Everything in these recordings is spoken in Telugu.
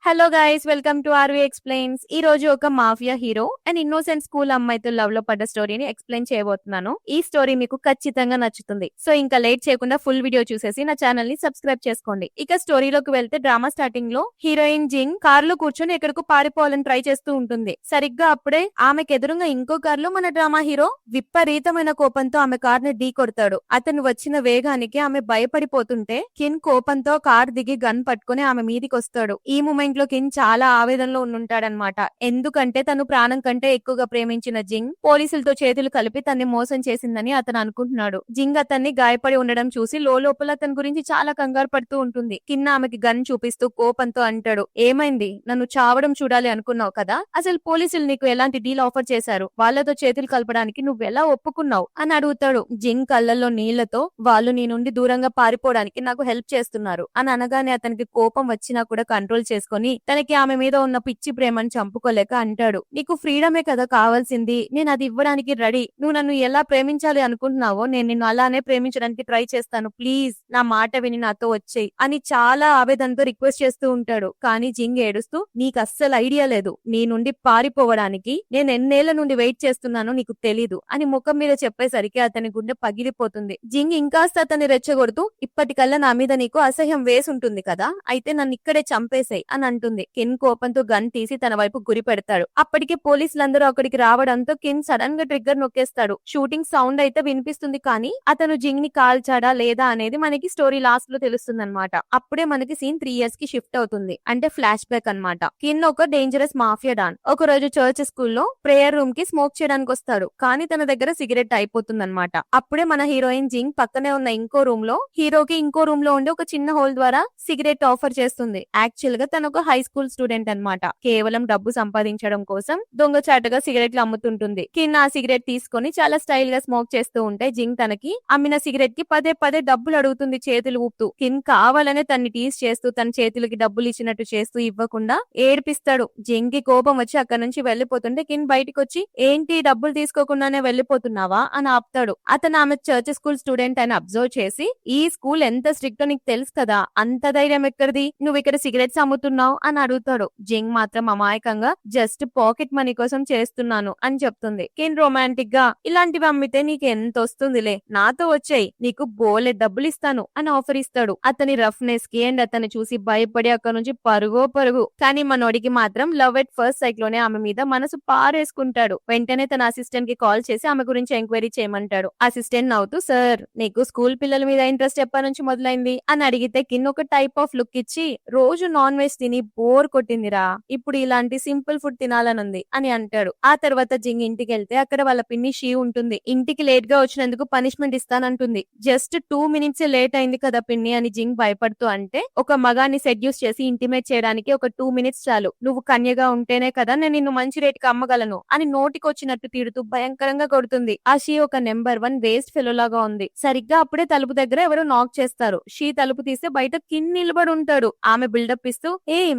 Hello guys, welcome to RV explains. ఈ రోజు ఒక mafia hero and innocent school అమ్మాయితో లవ్ లో పడ్డ స్టోరీని ఎక్స్ప్లెయిన్ చేయబోతున్నాను. ఈ స్టోరీ మీకు ఖచ్చితంగా నచ్చుతుంది. సో ఇంకా లేట్ చేయకుండా ఫుల్ వీడియో చూసేసి నా ఛానల్ ని సబ్స్క్రైబ్ చేసుకోండి. ఇక స్టోరీలోకి వెళ్తే డ్రామా స్టార్టింగ్ లో హీరోయిన్ జింగ్ కార్ లో కూర్చొని ఎక్కడికో పారిపోవాలని ట్రై చేస్తూ ఉంటుంది. సరిగ్గా అప్పుడే ఆమెకు ఎదురుగా ఇంకో కార్ లో మన డ్రామా హీరో విపరీతమైన కోపంతో ఆమె కార్ ని ఢీ కొడతాడు. అతను వచ్చిన వేగానికి ఆమె భయపడిపోతుంటే కిన్ కోపంతో కార్ దిగి గన్ పట్టుకుని ఆమె మీదికి వస్తాడు. ఈ మూమెంట్ లో కిన్ చాలా ఆవేదనలో ఉండుంటాడనమాట. ఎందుకంటే తను ప్రాణం కంటే ఎక్కువగా ప్రేమించిన జింగ్ పోలీసులతో చేతులు కలిపి తన్ని మోసం చేసిందని అతను అనుకుంటున్నాడు. జింగ్ అతన్ని గాయపడి ఉండడం చూసి లోపల అతని గురించి చాలా కంగారు పడుతూ ఉంటుంది. కిన్ ఆమెకి గన్ చూపిస్తూ కోపంతో అంటాడు, ఏమైంది, నన్ను చావడం చూడాలి అనుకున్నావు కదా, అసలు పోలీసులు నీకు ఎలాంటి డీల్ ఆఫర్ చేశారు, వాళ్ళతో చేతులు కలపడానికి నువ్వెలా ఒప్పుకున్నావు అని అడుగుతాడు. జింగ్ కళ్ళల్లో నీళ్లతో వాళ్ళు నీ నుండి దూరంగా పారిపోవడానికి నాకు హెల్ప్ చేస్తున్నారు అని అనగానే అతనికి కోపం వచ్చినా కూడా కంట్రోల్ చేసుకొని తనకి ఆమె మీద ఉన్న పిచ్చి ప్రేమను చంపుకోలేక అంటాడు, నీకు ఫ్రీడమే కదా కావాల్సింది, నేను అది ఇవ్వడానికి రెడీ. నువ్వు నన్ను ఎలా ప్రేమించాలి అనుకుంటున్నావో నేను నిన్ను అలానే ప్రేమించడానికి ట్రై చేస్తాను, ప్లీజ్ నా మాట విని నాతో వచ్చేయి అని చాలా ఆవేదనతో రిక్వెస్ట్ చేస్తూ ఉంటాడు. కానీ జింగ్ ఏడుస్తూ, నీకు అస్సలు ఐడియా లేదు, నీ నుండి పారిపోవడానికి నేను ఎన్నేళ్ల నుండి వెయిట్ చేస్తున్నానో నీకు తెలీదు అని ముఖం మీద చెప్పేసరికి అతని గుండె పగిలిపోతుంది. జింగ్ ఇంకాస్త అతన్ని రెచ్చగొడుతూ, ఇప్పటికల్లా నా మీద నీకు అసహ్యం వేసుంటుంది కదా, అయితే నన్ను ఇక్కడే చంపేసాయి అని అంటుంది. కిన్ కోపంతో గన్ తీసి తన వైపు గురి పెడతాడు. అప్పటికే పోలీసులందరూ అక్కడికి రావడంతో కిన్ సడన్ గా ట్రిగ్గర్ నొక్కేస్తాడు. షూటింగ్ సౌండ్ అయితే వినిపిస్తుంది, కానీ అతను జింగ్ ని కాల్చాడా లేదా అనేది మనకి స్టోరీ లాస్ట్ లో తెలుస్తుంది అనమాట. అప్పుడే మనకి సీన్ 3 years కి షిఫ్ట్ అవుతుంది, అంటే ఫ్లాష్ బ్యాక్ అనమాట. కిన్ ఒక డేంజరస్ మాఫియా డాన్ ఒక రోజు చర్చ్ స్కూల్లో ప్రేయర్ రూమ్ కి స్మోక్ చేయడానికి వస్తాడు. కానీ తన దగ్గర సిగరెట్ అయిపోతుంది అనమాట. అప్పుడే మన హీరోయిన్ జింగ్ పక్కనే ఉన్న ఇంకో రూమ్ లో హీరోకి ఇంకో రూమ్ లో ఉండి ఒక చిన్న హోల్ ద్వారా సిగరెట్ ఆఫర్ చేస్తుంది. యాక్చువల్ గా తన ఒక హై స్కూల్ స్టూడెంట్ అన్నమాట. కేవలం డబ్బు సంపాదించడం కోసం దొంగచాటుగా సిగరెట్లు అమ్ముతుంటుంది. కిన్ ఆ సిగరెట్ తీసుకొని చాలా స్టైల్ గా స్మోక్ చేస్తూ ఉంటే జింగ్ తనకి అమ్మిన సిగరెట్ కి పదే పదే డబ్బులు అడుగుతుంది చేతులు ఊపుతూ. కిన్ కావాలనే తన్ని టీస్ చేస్తూ తన చేతులకి డబ్బులు ఇచ్చినట్టు చేస్తూ ఇవ్వకుండా ఏడిపిస్తాడు. జింగ్ కి కోపం వచ్చి అక్కడ నుంచి వెళ్లిపోతుంటే కిన్ బయటకు వచ్చి, ఏంటి డబ్బులు తీసుకోకుండానే వెళ్లిపోతున్నావా అని ఆపుతాడు. అతను ఆమె చర్చ్ స్కూల్ స్టూడెంట్ అని అబ్జర్వ్ చేసి, ఈ స్కూల్ ఎంత స్ట్రిక్ట్ నీకు తెలుసు కదా, అంత ధైర్యం ఎక్కడిది, నువ్వు ఇక్కడ సిగరెట్స్ అమ్ముతున్నావు అని అడుగుతాడు. జింగ్ మాత్రం అమాయకంగా జస్ట్ పాకెట్ మనీ కోసం చేస్తున్నాను అని చెప్తుంది. కిన్ రొమాంటిక్ గా, ఇలాంటివి అమ్మితే నీకు ఎంత వస్తుందిలే, నాతో వచ్చేయి, నీకు బోలే డబ్బులు ఇస్తాను అని ఆఫర్ ఇస్తాడు. అతని రఫ్నెస్ కి అండ్ అతన్ని చూసి భయపడి అక్కడ నుంచి పరుగు. కానీ మనోడికి మాత్రం లవ్ ఎట్ ఫస్ట్ సైట్ లోనే ఆమె మీద మనసు పారేసుకుంటాడు. వెంటనే తన అసిస్టెంట్ కి కాల్ చేసి ఆమె గురించి ఎంక్వైరీ చేయమంటాడు. అసిస్టెంట్ నవ్వుతూ, సార్ నీకు స్కూల్ పిల్లల మీద ఇంట్రెస్ట్ ఎప్పటి నుంచి మొదలైంది అని అడిగితే కిన్ ఒక టైప్ ఆఫ్ లుక్ ఇచ్చి, రోజు నాన్ వెజ్ తిని బోర్ కొట్టిందిరా, ఇప్పుడు ఇలాంటి సింపుల్ ఫుడ్ తినాలనుంది అని అంటాడు. ఆ తర్వాత జింగ్ ఇంటికి వెళ్తే అక్కడ వాళ్ళ పిన్ని షీ ఉంటుంది. ఇంటికి లేట్ గా వచ్చినందుకు పనిష్మెంట్ ఇస్తానంటుంది. జస్ట్ 2 minutes లేట్ అయింది కదా పిన్ని అని జింగ్ భయపడుతూ అంటే, ఒక మగాన్ని సెడ్యూస్ చేసి ఇంటిమేట్ చేయడానికి ఒక 2 minutes చాలు, నువ్వు కన్యగా ఉంటేనే కదా నేను నిన్ను మంచి రేట్ కి అమ్మగలను అని నోటికొచ్చినట్టు తిడుతూ భయంకరంగా కొడుతుంది. ఆ షీ ఒక నెంబర్ 1 వేస్ట్ ఫెలో లాగా ఉంది. సరిగ్గా అప్పుడే తలుపు దగ్గర ఎవరో నాక్ చేస్తారు. షీ తలుపు తీస్తే బయట కిన్ నిలబడి ఉంటాడు. ఆమె బిల్డప్ ఇస్తూ,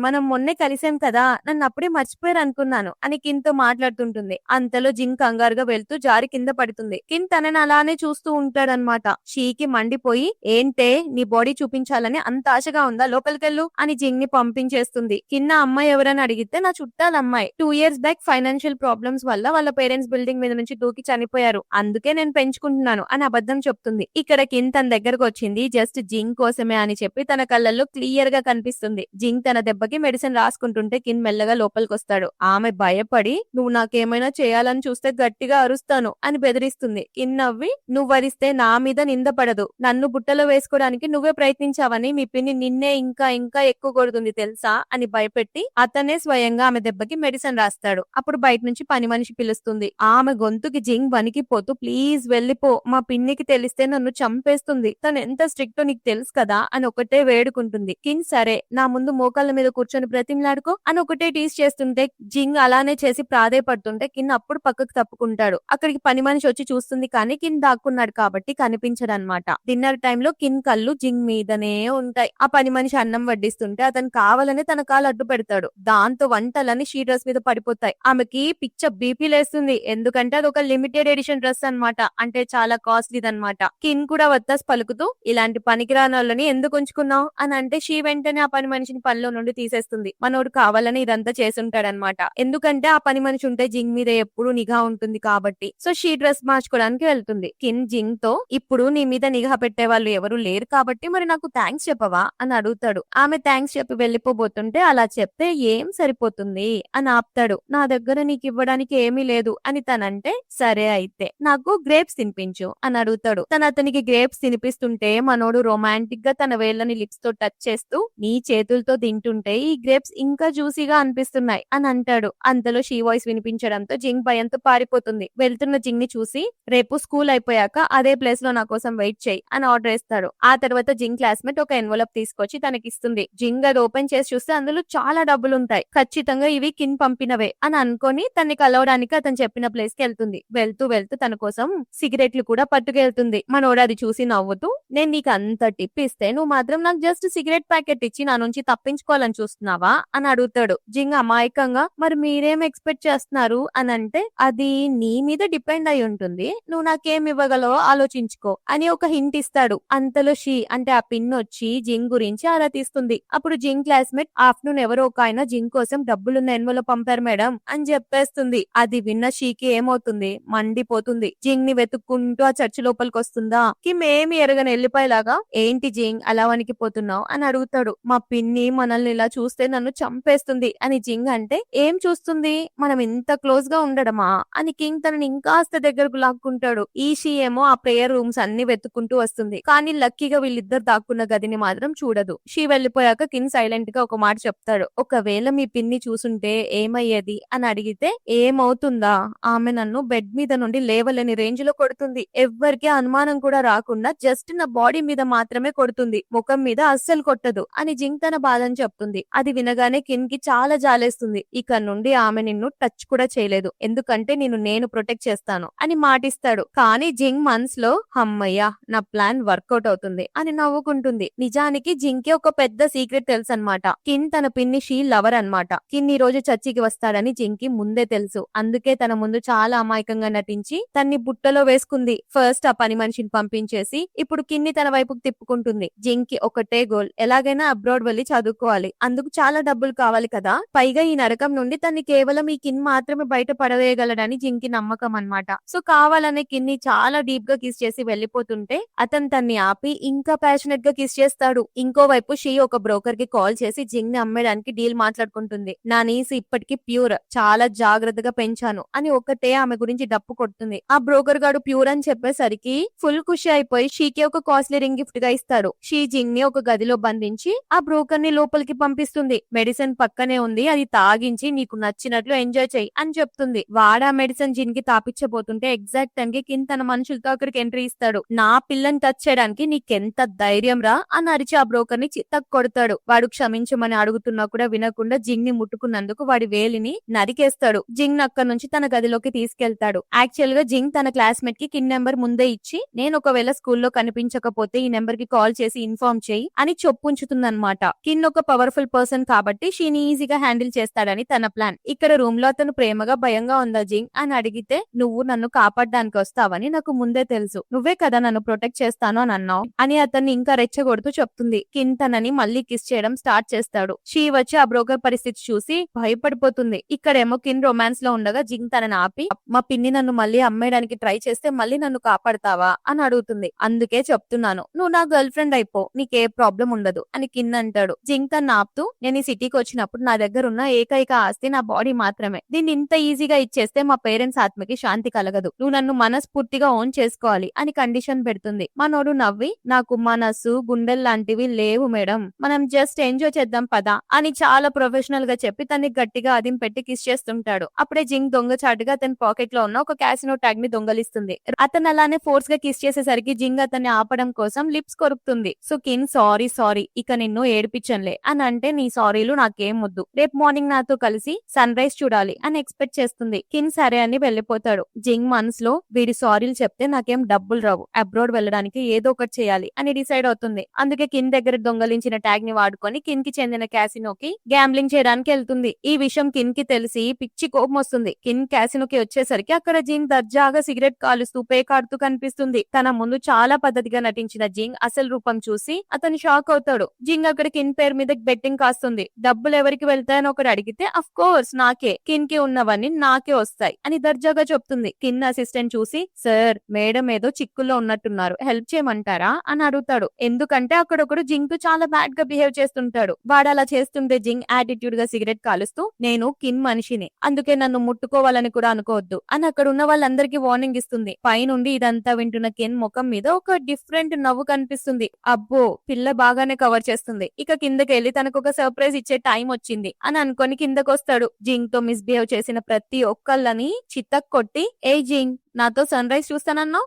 మనం మొన్నే కలిసాం కదా, నన్ను అప్పుడే మర్చిపోయారు అనుకున్నాను అని కిన్ తో మాట్లాడుతుంటుంది. అంతలో జింగ్ కంగారుగా వెళ్తూ జారి కింద పడుతుంది. కిన్ తనని అలానే చూస్తూ ఉంటాడనమాట. షీకి మండిపోయి, ఏంటే నీ బాడీ చూపించాలని అంత ఆశగా ఉందా, లోపలికెళ్ళు అని జింగ్ ని పంపించేస్తుంది. కింద అమ్మాయి ఎవరని అడిగితే, నా చుట్టాల అమ్మాయి, 2 years బ్యాక్ ఫైనాన్షియల్ ప్రాబ్లమ్స్ వల్ల వాళ్ళ పేరెంట్స్ బిల్డింగ్ మీద నుంచి దూకి చనిపోయారు, అందుకే నేను పెంచుకుంటున్నాను అని అబద్ధం చెప్తుంది. ఇక్కడ కిన్ తన దగ్గరకు వచ్చింది జస్ట్ జింగ్ కోసమే అని చెప్పి తన కళ్ళల్లో క్లియర్ గా కనిపిస్తుంది. జింగ్ తన దెబ్బకి మెడిసిన్ రాసుకుంటుంటే కిన్ మెల్లగా లోపలికొస్తాడు. ఆమె భయపడి, నువ్వు నాకేమైనా చేయాలని చూస్తే గట్టిగా అరుస్తాను అని బెదిరిస్తుంది. కిన్ నవ్వి, నువ్వు వరిస్తే నా మీద నింద పడదు, నన్ను బుట్టలో వేసుకోవడానికి నువ్వే ప్రయత్నించావని మీ పిన్ని నిన్నే ఇంకా ఇంకా ఎక్కువ కొడుతుంది తెలుసా అని భయపెట్టి అతనే స్వయంగా ఆమె దెబ్బకి మెడిసిన్ రాస్తాడు. అప్పుడు బయట నుంచి పని మనిషి పిలుస్తుంది. ఆమె గొంతుకి జింగ్ వణికిపోతూ, ప్లీజ్ వెళ్ళిపో, మా పిన్నికి తెలిస్తే నన్ను చంపేస్తుంది, తను ఎంత స్ట్రిక్టో నీకు తెలుసు కదా అని ఒకటే వేడుకుంటుంది. కిన్ సరే, నా ముందు మోకాళ్ళ మీద కూర్చొని బ్రతిమలాడుకో అని ఒకటే టీస్ చేస్తుంటే జింగ్ అలానే చేసి ప్రాధేయపడుతుంటే కిన్ అప్పుడు పక్కకు తప్పుకుంటాడు. అక్కడికి పని మనిషి వచ్చి చూస్తుంది, కానీ కిన్ దాక్కున్నాడు కాబట్టి కనిపించడనమాట. డిన్నర్ టైంలో కిన్ కళ్ళు జింగ్ మీదనే ఉంటాయి. ఆ పని మనిషి అన్నం వడ్డిస్తుంటే అతను కావాలని తన కాలు అడ్డు పెడతాడు. దాంతో వంటలని షీ డ్రెస్ మీద పడిపోతాయి. ఆమెకి పిచ్చ బీపీ లేస్తుంది, ఎందుకంటే అది ఒక లిమిటెడ్ ఎడిషన్ డ్రెస్ అన్నమాట, అంటే చాలా కాస్ట్లీది అనమాట. కిన్ కూడా వత్తాస్ పలుకుతూ, ఇలాంటి పనికిరాని వాళ్ళని ఎందుకు ఉంచుకున్నావు అని అంటే షీ వెంటనే ఆ పని మనిషిని పనిలో నుండి తీసేస్తుంది. మనోడు కావాలని ఇదంతా చేసుంటాడనమాట. ఎందుకంటే ఆ పని మనిషి ఉంటే జింగ్ మీద ఎప్పుడు నిఘా ఉంటుంది కాబట్టి. సో షీ డ్రెస్ మార్చుకోవడానికి వెళ్తుంది. కిన్ జింగ్ తో ఇప్పుడు నీ మీద నిఘా పెట్టే వాళ్ళు ఎవరు లేరు కాబట్టి మరి నాకు థ్యాంక్స్ చెప్పవా అని అడుగుతాడు. ఆమె థ్యాంక్స్ చెప్పి వెళ్ళిపోబోతుంటే అలా చెప్తే ఏం సరిపోతుంది అని ఆపుతాడు. నా దగ్గర నీకు ఇవ్వడానికి ఏమీ లేదు అని తనంటే, సరే అయితే నాకు గ్రేప్స్ తినిపించు అని అడుగుతాడు. తను అతనికి గ్రేప్స్ తినిపిస్తుంటే మనోడు రొమాంటిక్ గా తన వేళ్ళని లిప్స్ తో టచ్ చేస్తూ నీ చేతులతో తింటుంటే ఈ గ్రేప్స్ ఇంకా జ్యూసీగా అనిపిస్తున్నాయి అని అంటాడు. అంతలో షీ వాయిస్ వినిపించడంతో జింగ్ భయంతో పారిపోతుంది. వెళ్తున్న జింగ్ ని చూసి రేపు స్కూల్ అయిపోయాక అదే ప్లేస్ లో నా కోసం వెయిట్ చేయి అని ఆర్డర్ ఇస్తాడు. ఆ తర్వాత జింగ్ క్లాస్మేట్ ఒక ఎన్వలప్ తీసుకొచ్చి తనకిస్తుంది. జింగ్ అది ఓపెన్ చేసి చూస్తే అందులో చాలా డబ్బులు ఉంటాయి. ఖచ్చితంగా ఇవి కిన్ పంపినవే అని అనుకొని తన్ని కలవడానికి అతను చెప్పిన ప్లేస్ కి వెళ్తుంది. వెళ్తూ వెళ్తూ తన కోసం సిగరెట్లు కూడా పట్టుకెళ్తుంది. మనోడు అది చూసి నవ్వుతూ, నేను నీకు అంత టిప్ ఇస్తే నువ్వు మాత్రం నాకు జస్ట్ సిగరెట్ ప్యాకెట్ ఇచ్చి నా నుంచి తప్పించుకోవాలని చూస్తున్నావా అని అడుగుతాడు. జింగ్ అమాయకంగా, మరి మీరేం ఎక్స్పెక్ట్ చేస్తున్నారు అని అంటే, అది నీ మీద డిపెండ్ అయి ఉంటుంది, నువ్వు నాకేం ఇవ్వగలవో ఆలోచించుకో అని ఒక హింట్ ఇస్తాడు. అంతలో షీ అంటే ఆ పిన్ వచ్చి జింగ్ గురించి ఆరా తీస్తుంది. అప్పుడు జింగ్ క్లాస్మేట్ ఆఫ్టర్నూన్ ఎవరో ఒక ఆయన జింగ్ కోసం డబ్బులున్న ఎన్వలో పంపారు మేడం అని చెప్పేస్తుంది. అది విన్న షీకి ఏమవుతుంది, మండిపోతుంది. జింగ్ ని వెతుక్కుంటూ ఆ చర్చి లోపలికి వస్తుందా. కిమ్ ఏమి ఎరగని వెళ్ళిపోయేలాగా, ఏంటి జింగ్ అలా వణికిపోతున్నావు అని అడుగుతాడు. మా పిన్ని మనల్ని ఇలా చూస్తే నన్ను చంపేస్తుంది అని జింగ్ అంటే, ఏం చూస్తుంది, మనం ఇంత క్లోజ్ గా ఉండడమా అని కింగ్ తనని ఇంకాస్త దగ్గరకు లాక్కుంటాడు. ఈ షీ ఏమో ఆ ప్రేయర్ రూమ్స్ అన్ని వెతుక్కుంటూ వస్తుంది. కానీ లక్కీగా వీళ్ళిద్దరు దాక్కున్న గదిని మాత్రం చూడదు. షీ వెళ్లిపోయాక కింగ్ సైలెంట్ గా ఒక మాట చెప్తాడు. ఒకవేళ మీ పిన్ని చూసుంటే ఏమయ్యేది అని అడిగితే, ఏమవుతుందా, ఆమె నన్ను బెడ్ మీద నుండి లేవలేని రేంజ్ లో కొడుతుంది. ఎవ్వరికి అనుమానం కూడా రాకుండా జస్ట్ నా బాడీ మీద మాత్రమే కొడుతుంది, ముఖం మీద అస్సలు కొట్టదు అని జింగ్ తన బాధని చెప్తుంది. అది వినగానే కిన్ కి చాలా జాలేస్తుంది. ఇక నుండి ఆమె నిన్ను టచ్ కూడా చేయలేదు, ఎందుకంటే నేను ప్రొటెక్ట్ చేస్తాను అని మాటిస్తాడు. కానీ జింగ్ మనసులో, అమ్మయ్యా నా ప్లాన్ వర్కౌట్ అవుతుంది అని నవ్వుకుంటుంది. నిజానికి జింగ్ కి ఒక పెద్ద సీక్రెట్ తెలుసు అనమాట. కిన్ తన పిన్ని షీ లవర్ అనమాట. కిన్ ఈ రోజు చర్చికి వస్తాడని జింగ్ కి ముందే తెలుసు. అందుకే తన ముందు చాలా అమాయకంగా నటించి తన్ని బుట్టలో వేసుకుంది. ఫస్ట్ ఆ పని మనిషిని పంపించేసి ఇప్పుడు కిన్ని తన వైపుకు తిప్పుకుంటుంది. జింగ్ కి ఒకటే గోల్, ఎలాగైనా అబ్రాడ్ వెళ్లి చదువుకోవాలి. అందుకు చాలా డబ్బులు కావాలి కదా. పైగా ఈ నరకం నుండి తన్ని కేవలం ఈ కిన్ మాత్రమే బయట పడవేయగలడని జింగ్ కి నమ్మకం అనమాట. సో కావాలనే కిన్ని చాలా డీప్ గా కిస్ చేసి వెళ్లిపోతుంటే అతను తన్ని ఆపి ఇంకా ప్యాషనెట్ గా కిస్ చేస్తాడు. ఇంకోవైపు షీ ఒక బ్రోకర్ కి కాల్ చేసి జింగ్ ని అమ్మేయడానికి డీల్ మాట్లాడుకుంటుంది. నా నీస్ ఇప్పటికి ప్యూర్, చాలా జాగ్రత్తగా పెంచాను అని ఒకటే ఆమె గురించి డప్పు కొడుతుంది. ఆ బ్రోకర్ గాడు ప్యూర్ అని చెప్పేసరికి ఫుల్ ఖుషి అయిపోయి షీకి ఒక కాస్ట్లీ రింగ్ గిఫ్ట్ గా ఇస్తాడు. షీ జింగ్ ని ఒక గదిలో బంధించి ఆ బ్రోకర్ ని లోపలికి పంపిస్తుంది. మెడిసిన్ పక్కనే ఉంది, అది తాగించి నీకు నచ్చినట్లు ఎంజాయ్ చెయ్యి అని చెప్తుంది. వాడా మెడిసిన్ జిన్ కి తాపించబోతుంటే ఎగ్జాక్ట్ టైం కి కిన్ తన మనుషులతో అక్కడికి ఎంట్రీ ఇస్తాడు. నా పిల్లని టచ్ చేయడానికి నీకెంత ధైర్యం రా అని అరిచి ఆ బ్రోకర్ ని చిత్తకు కొడతాడు. వాడు క్షమించమని అడుగుతున్నా కూడా వినకుండా జింగ్ ని ముట్టుకున్నందుకు వాడి వేలిని నరికేస్తాడు. జింగ్ అక్కడి నుంచి తన గదిలోకి తీసుకెళ్తాడు. యాక్చువల్ గా జింగ్ తన క్లాస్మేట్ కి కిన్ నెంబర్ ముందే ఇచ్చి, నేను ఒకవేళ స్కూల్లో కనిపించకపోతే ఈ నెంబర్ కి కాల్ చేసి ఇన్ఫార్మ్ చేయి అని చొప్పుంచుతుందన్నమాట. కిన్ ఒక పవర్ఫుల్ పర్సన్ కాబట్టి షీని ఈజీగా హ్యాండిల్ చేస్తాడని తన ప్లాన్. ఇక్కడ రూమ్ లో అతను ప్రేమగా భయంగా ఉందా జింగ్ అని అడిగితే, నువ్వు నన్ను కాపాడడానికి వస్తావని నాకు ముందే తెలుసు, నువ్వే కదా నన్ను ప్రొటెక్ట్ చేస్తాను అని అన్నావు అని అతన్ని ఇంకా రెచ్చగొడుతూ చెప్తుంది. కిన్ తనని మళ్ళీ కిస్ చేయడం స్టార్ట్ చేస్తాడు. షీ వచ్చి ఆ బ్రోకర్ పరిస్థితి చూసి భయపడిపోతుంది. ఇక్కడేమో కిన్ రొమాన్స్ లో ఉండగా జింగ్ తనని ఆపి, మా పిన్ని నన్ను మళ్ళీ అమ్మేయడానికి ట్రై చేస్తే మళ్ళీ నన్ను కాపాడతావా అని అడుగుతుంది. అందుకే చెప్తున్నాను, నువ్వు నా గర్ల్ ఫ్రెండ్ అయిపో, నీకే ప్రాబ్లం ఉండదు అని కిన్ అంటాడు. జింగ్ తను ఆపుతూ, నేను ఈ సిటీకి వచ్చినప్పుడు నా దగ్గర ఉన్న ఏకైక ఆస్తి నా బాడీ మాత్రమే, దీన్ని ఇంత ఈజీగా ఇచ్చేస్తే మా పేరెంట్స్ ఆత్మకి శాంతి కలగదు, నువ్వు నన్ను మనస్ఫూర్తిగా ఓన్ చేసుకోవాలి అని కండిషన్ పెడుతుంది. మనోడు నవ్వి, నాకు మనసు గుండెల్ లాంటివి లేవు మేడం, మనం జస్ట్ ఎంజాయ్ చేద్దాం పదా అని చాలా ప్రొఫెషనల్ గా చెప్పి తనని గట్టిగా అదిం పెట్టి కిస్ చేస్తుంటాడు. అప్పుడే జింగ్ దొంగచాటుగా అతని పాకెట్ లో ఉన్న ఒక క్యాసినో ట్యాగ్ ని దొంగలిస్తుంది. అతను అలానే ఫోర్స్ గా కిస్ చేసేసరికి జింగ్ అతన్ని ఆపడం కోసం లిప్స్ కొరుకుతుంది. సో కిన్ సారీ ఇక నిన్ను ఏడిపించనులే అని అంటే, నీ సారీలు నాకేం వద్దు, రేపు మార్నింగ్ నాతో కలిసి సన్ రైజ్ చూడాలి అని ఎక్స్పెక్ట్ చేస్తుంది. కిన్ సరే అని వెళ్లిపోతాడు. జింగ్ మనసులో, వీడి సారీలు చెప్తే నాకేం డబ్బులు రావు, అబ్రాడ్ వెళ్ళడానికి ఏదో ఒకటి చేయాలి అని డిసైడ్ అవుతుంది. అందుకే కిన్ దగ్గర దొంగలించిన ట్యాగ్ ని వాడుకొని కిన్ కి చెందిన క్యాసినోకి గ్యాంబ్లింగ్ చేయడానికి వెళ్తుంది. ఈ విషయం కిన్ కి తెలిసి పిచ్చి కోపం వస్తుంది. కిన్ క్యాసినోకి వచ్చేసరికి అక్కడ జింగ్ దర్జాగా సిగరెట్ కాలుస్తూ పేకాడుతూ కనిపిస్తుంది. తన ముందు చాలా పద్ధతిగా నటించిన జింగ్ అసలు రూపం చూసి అతను షాక్ అవుతాడు. జింగ్ అక్కడ కిన్ పేరు మీద బెట్టింగ్ బెట్టింగ్ కాస్తుంది. డబ్బులు ఎవరికి వెళ్తాయని ఒకడు అడిగితే అఫ్ కోర్స్ నాకే, కిన్ కి ఉన్నవన్నీ నాకే వస్తాయి అని దర్జాగా చెప్తుంది. కిన్ అసిస్టెంట్ చూసి సార్ మేడం ఏదో చిక్కుల్లో ఉన్నట్టున్నారు, హెల్ప్ చేయమంటారా అని అడుగుతాడు. ఎందుకంటే అక్కడ ఒకడు జింగ్ తో చాలా బ్యాడ్ గా బిహేవ్ చేస్తుంటాడు. వాడు అలా చేస్తుంటే జింగ్ యాటిట్యూడ్ గా సిగరెట్ కాలుస్తూ నేను కిన్ మనిషిని, అందుకే నన్ను ముట్టుకోవాలని కూడా అనుకోవద్దు అని అక్కడ ఉన్న వాళ్ళందరికీ వార్నింగ్ ఇస్తుంది. పైనుండి ఇదంతా వింటున్న కిన్ ముఖం మీద ఒక డిఫరెంట్ నవ్వు కనిపిస్తుంది. అబ్బో పిల్ల బాగానే కవర్ చేస్తుంది, ఇక కిందకి వెళ్ళి తనకు ఒక సర్ప్రైజ్ ఇచ్చే టైం వచ్చింది అని అనుకొని కిందకొస్తాడు. జింగ్ తో మిస్బిహేవ్ చేసిన ప్రతి ఒక్కళ్ళని చిత్తక్ కొట్టి ఏ జింగ్ నాతో సన్ రైజ్ చూస్తానన్నావు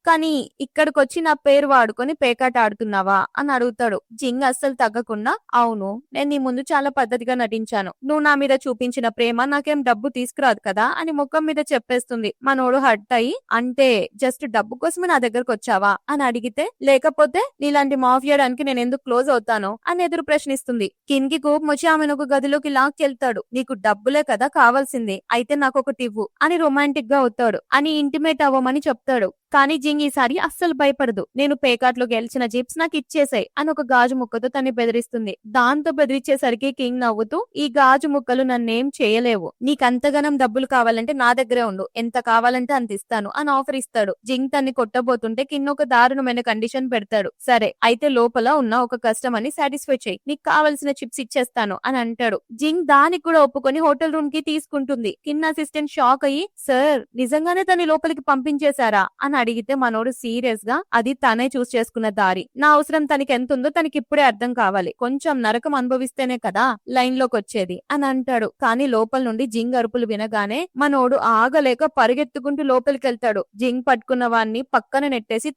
కానీ ఇక్కడికొచ్చి నా పేరు వాడుకొని పేకాట ఆడుతున్నావా అని అడుగుతాడు. జింగ్ అస్సలు తగ్గకుండా అవును నేను నీ ముందు చాలా పద్ధతిగా నటించాను, నువ్వు నా మీద చూపించిన ప్రేమ నాకేం డబ్బు తీసుకురాదు కదా అని ముఖం మీద చెప్పేస్తుంది. మనోడు హర్ట్ అయ్యి అంటే జస్ట్ డబ్బు కోసమే నా దగ్గరకు వచ్చావా అని అడిగితే లేకపోతే నీలాంటి మాఫియాడానికి నేను ఎందుకు క్లోజ్ అవుతాను అని ఎదురు ప్రశ్నిస్తుంది. కిన్ కి కోపం వచ్చి ఆమెను ఒక గదిలోకి లాక్కెళ్తాడు. నీకు డబ్బులే కదా కావాల్సింది, అయితే నాకు ఒకటి ఇవ్వు అని రొమాంటిక్ గా అవుతాడు అని ఇంటిమేట్ అవ్వమని చెప్తాడు. కానీ జింగ్ ఈసారి అస్సలు భయపడదు. నేను పేకాట్లో గెలిచిన జిప్స్ నాకు ఇచ్చేసాయి అని ఒక గాజు ముక్కతో తన్ని బెదిరిస్తుంది. దాంతో బెదిరించేసరికి కింగ్ నవ్వుతూ ఈ గాజు ముక్కలు నన్నేం చేయలేవు, నీకంతగనం డబ్బులు కావాలంటే నా దగ్గరే ఉండు, ఎంత కావాలంటే అంత ఇస్తాను అని ఆఫర్ ఇస్తాడు. జింగ్ తన్ని కొట్టబోతుంటే కిన్ ఒక దారుణమైన కండిషన్ పెడతాడు. సరే అయితే లోపల ఉన్న ఒక కస్టమర్ ని సాటిస్ఫై చేయి, నీకు కావలసిన చిప్స్ ఇచ్చేస్తాను అని అంటాడు. జింగ్ దానికి కూడా ఒప్పుకొని హోటల్ రూమ్ కి తీసుకుంటుంది. కిన్ అసిస్టెంట్ షాక్ అయ్యి సార్ నిజంగానే తన్ని లోపలికి పంపించేశారా అని అడిగితే మనోడు సీరియస్ గా అది తనే చూస్ చేసుకున్న దారి, నా అవసరం తనకి ఎంత ఉందో తనకి ఇప్పుడే అర్థం కావాలి, కొంచెం నరకం అనుభవిస్తేనే కదా లైన్ లోకి వచ్చేది అని అంటాడు. కానీ లోపల నుండి జింగ్ అరుపులు వినగానే మనోడు ఆగలేక పరిగెత్తుకుంటూ లోపలికి వెళ్తాడు. జింగ్ పట్టుకున్న వాడిని పక్కన నెట్టేసి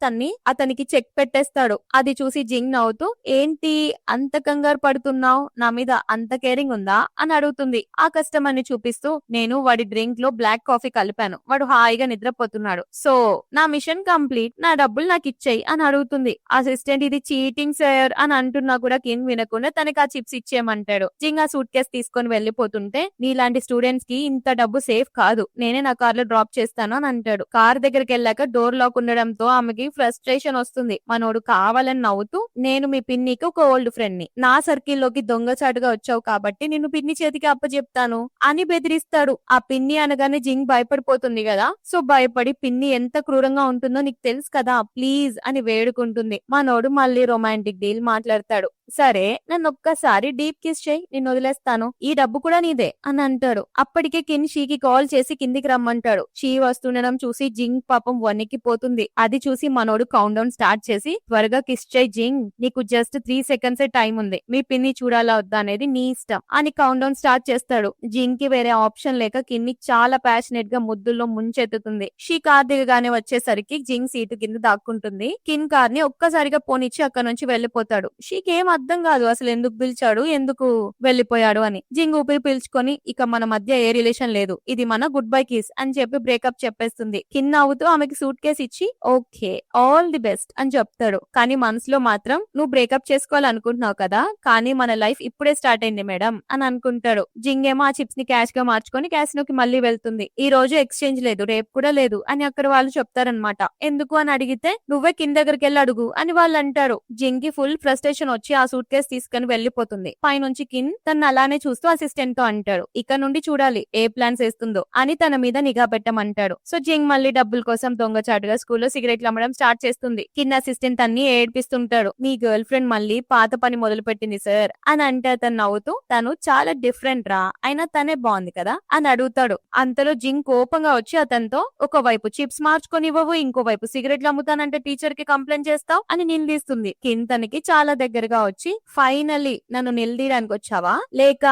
అతనికి చెక్ పెట్టేస్తాడు. అది చూసి జింగ్ నవ్వుతూ ఏంటి అంత కంగారు పడుతున్నావు, నా మీద అంత కేరింగ్ ఉందా అని అడుగుతుంది. ఆ కస్టమర్ ని చూపిస్తూ నేను వాడి డ్రింక్ లో బ్లాక్ కాఫీ కలిపాను, వాడు హాయిగా నిద్రపోతున్నాడు, సో నా మిషన్ కంప్లీట్, నా డబ్బులు నాకు ఇచ్చేయి అని అడుగుతుంది. అసిస్టెంట్ ఇది చీటింగ్ సార్ అని అంటున్నా కూడా కిన్ వినకుండా తనకి ఆ చిప్స్ ఇచ్చేయమంటాడు. జింగ్ ఆ సూట్ కేస్ తీసుకొని వెళ్లిపోతుంటే నీలాంటి స్టూడెంట్స్ కి ఇంత డబ్బు సేఫ్ కాదు, నేనే నా కార్ లో డ్రాప్ చేస్తాను అని అంటాడు. కార్ దగ్గరికి వెళ్ళాక డోర్ లాక్ ఉండడంతో ఆమెకి ఫ్రస్ట్రేషన్ వస్తుంది. మనోడు కావాలని నవ్వుతూ నేను మీ పిన్నికి ఒక ఓల్డ్ ఫ్రెండ్ ని, నా సర్కిల్ లోకి దొంగచాటుగా వచ్చావు కాబట్టి నిన్ను పిన్ని చేతికి అప్పచెప్తాను అని బెదిరిస్తాడు. ఆ పిన్ని అనగానే జింగ్ భయపడిపోతుంది కదా, సో భయపడి పిన్ని ఎంత క్రూరంగా ఉంటుందో నీకు తెలుసు కదా ప్లీజ్ అని వేడుకుంటుంది. మనోడు మళ్ళీ రొమాంటిక్ డీల్ మాట్లాడతాడు. సరే నన్ను ఒక్కసారి డీప్ కిస్ చేయి, నిన్ను వదిలేస్తాను, ఈ డబ్బు కూడా నీదే అని అంటాడు. అప్పటికే కిన్ షీకి కాల్ చేసి కిందికి రమ్మంటాడు. షీ వస్తుండడం చూసి జింగ్ పాపం వణికిపోతుంది. అది చూసి మనోడు కౌంట్ డౌన్ స్టార్ట్ చేసి త్వరగా కిస్ చేయి జింగ్, నీకు జస్ట్ 3 seconds టైం ఉంది, మీ పిన్ని చూడాలా వద్దా అనేది నీ ఇష్టం అని కౌంట్ డౌన్ స్టార్ట్ చేస్తాడు. జింగ్ కి వేరే ఆప్షన్ లేక కిన్ని చాలా ప్యాషనేట్ గా ముద్దుల్లో ముంచెత్తుతుంది. షీ కార్ దిగగానే వచ్చేసరికి జింగ్ సీటు కింద దాక్కుంటుంది. కిన్ కార్ ని ఒక్కసారిగా పోనిచ్చి అక్కడ నుంచి వెళ్లిపోతాడు. షీకి ఏం అర్థం కాదు అసలు ఎందుకు పిలిచాడు, ఎందుకు వెళ్లిపోయాడు అని. జింగ్ ఊపిరి పీల్చుకొని ఇక మన మధ్య ఏ రిలేషన్ లేదు, ఇది మన గుడ్ బై కిస్ అని చెప్పి బ్రేకప్ చెప్పేస్తుంది. కిన్ నవ్వుతూ ఆమెకి సూట్ కేస్ ఇచ్చి ఓకే ఆల్ ది బెస్ట్ అని చెప్తాడు. కానీ మనసులో మాత్రం నువ్వు బ్రేకప్ చేసుకోవాలనుకుంటున్నావు కదా, కానీ మన లైఫ్ ఇప్పుడే స్టార్ట్ అయింది మేడం అని అనుకుంటాడు. జింగ్ ఏమో ఆ చిప్స్ ని క్యాష్ గా మార్చుకొని క్యాసినోకి మళ్ళీ వెళ్తుంది. ఈ రోజు ఎక్స్చేంజ్ లేదు, రేపు కూడా లేదు అని అక్కడ వాళ్ళు చెప్తారనమాట. ఎందుకు అని అడిగితే నువ్వే కింద దగ్గరికి వెళ్ళి అడుగు అని వాళ్ళు అంటారు. జింగ్ కి ఫుల్ ఫ్రస్ట్రేషన్ వచ్చి ఆ సూట్ కేస్ తీసుకుని వెళ్లిపోతుంది. పైనుంచి కిన్ తను అలానే చూస్తూ అసిస్టెంట్ తో అంటాడు ఇక నుండి చూడాలి ఏ ప్లాన్స్ వేస్తుందో అని తన మీద నిఘా పెట్టమంటాడు. సో జింగ్ మళ్ళీ డబ్బుల కోసం దొంగచాటుగా స్కూల్లో సిగరెట్లు అమ్మడం స్టార్ట్ చేస్తుంది. కిన్ అసిస్టెంట్ అన్ని ఏడ్పిస్తుంటాడు. మీ గర్ల్ ఫ్రెండ్ మళ్ళీ పాత పని మొదలు పెట్టింది సార్ అని అంటే అతను నవ్వుతూ తను చాలా డిఫరెంట్ రా, అయినా తనే బాగుంది కదా అని అడుగుతాడు. అంతలో జింగ్ కోపంగా వచ్చి అతనితో ఒకవైపు చిప్స్ మార్చుకొని ఇవ్వవు, ఇంకోవైపు సిగరెట్లు అమ్ముతానంటే టీచర్ కి కంప్లైంట్ చేస్తావు అని నిలదీస్తుంది. కిన్ తనకి చాలా దగ్గరగా వచ్చి ఫైనల్లీ నన్ను నిలదీయడానికి వచ్చావా లేక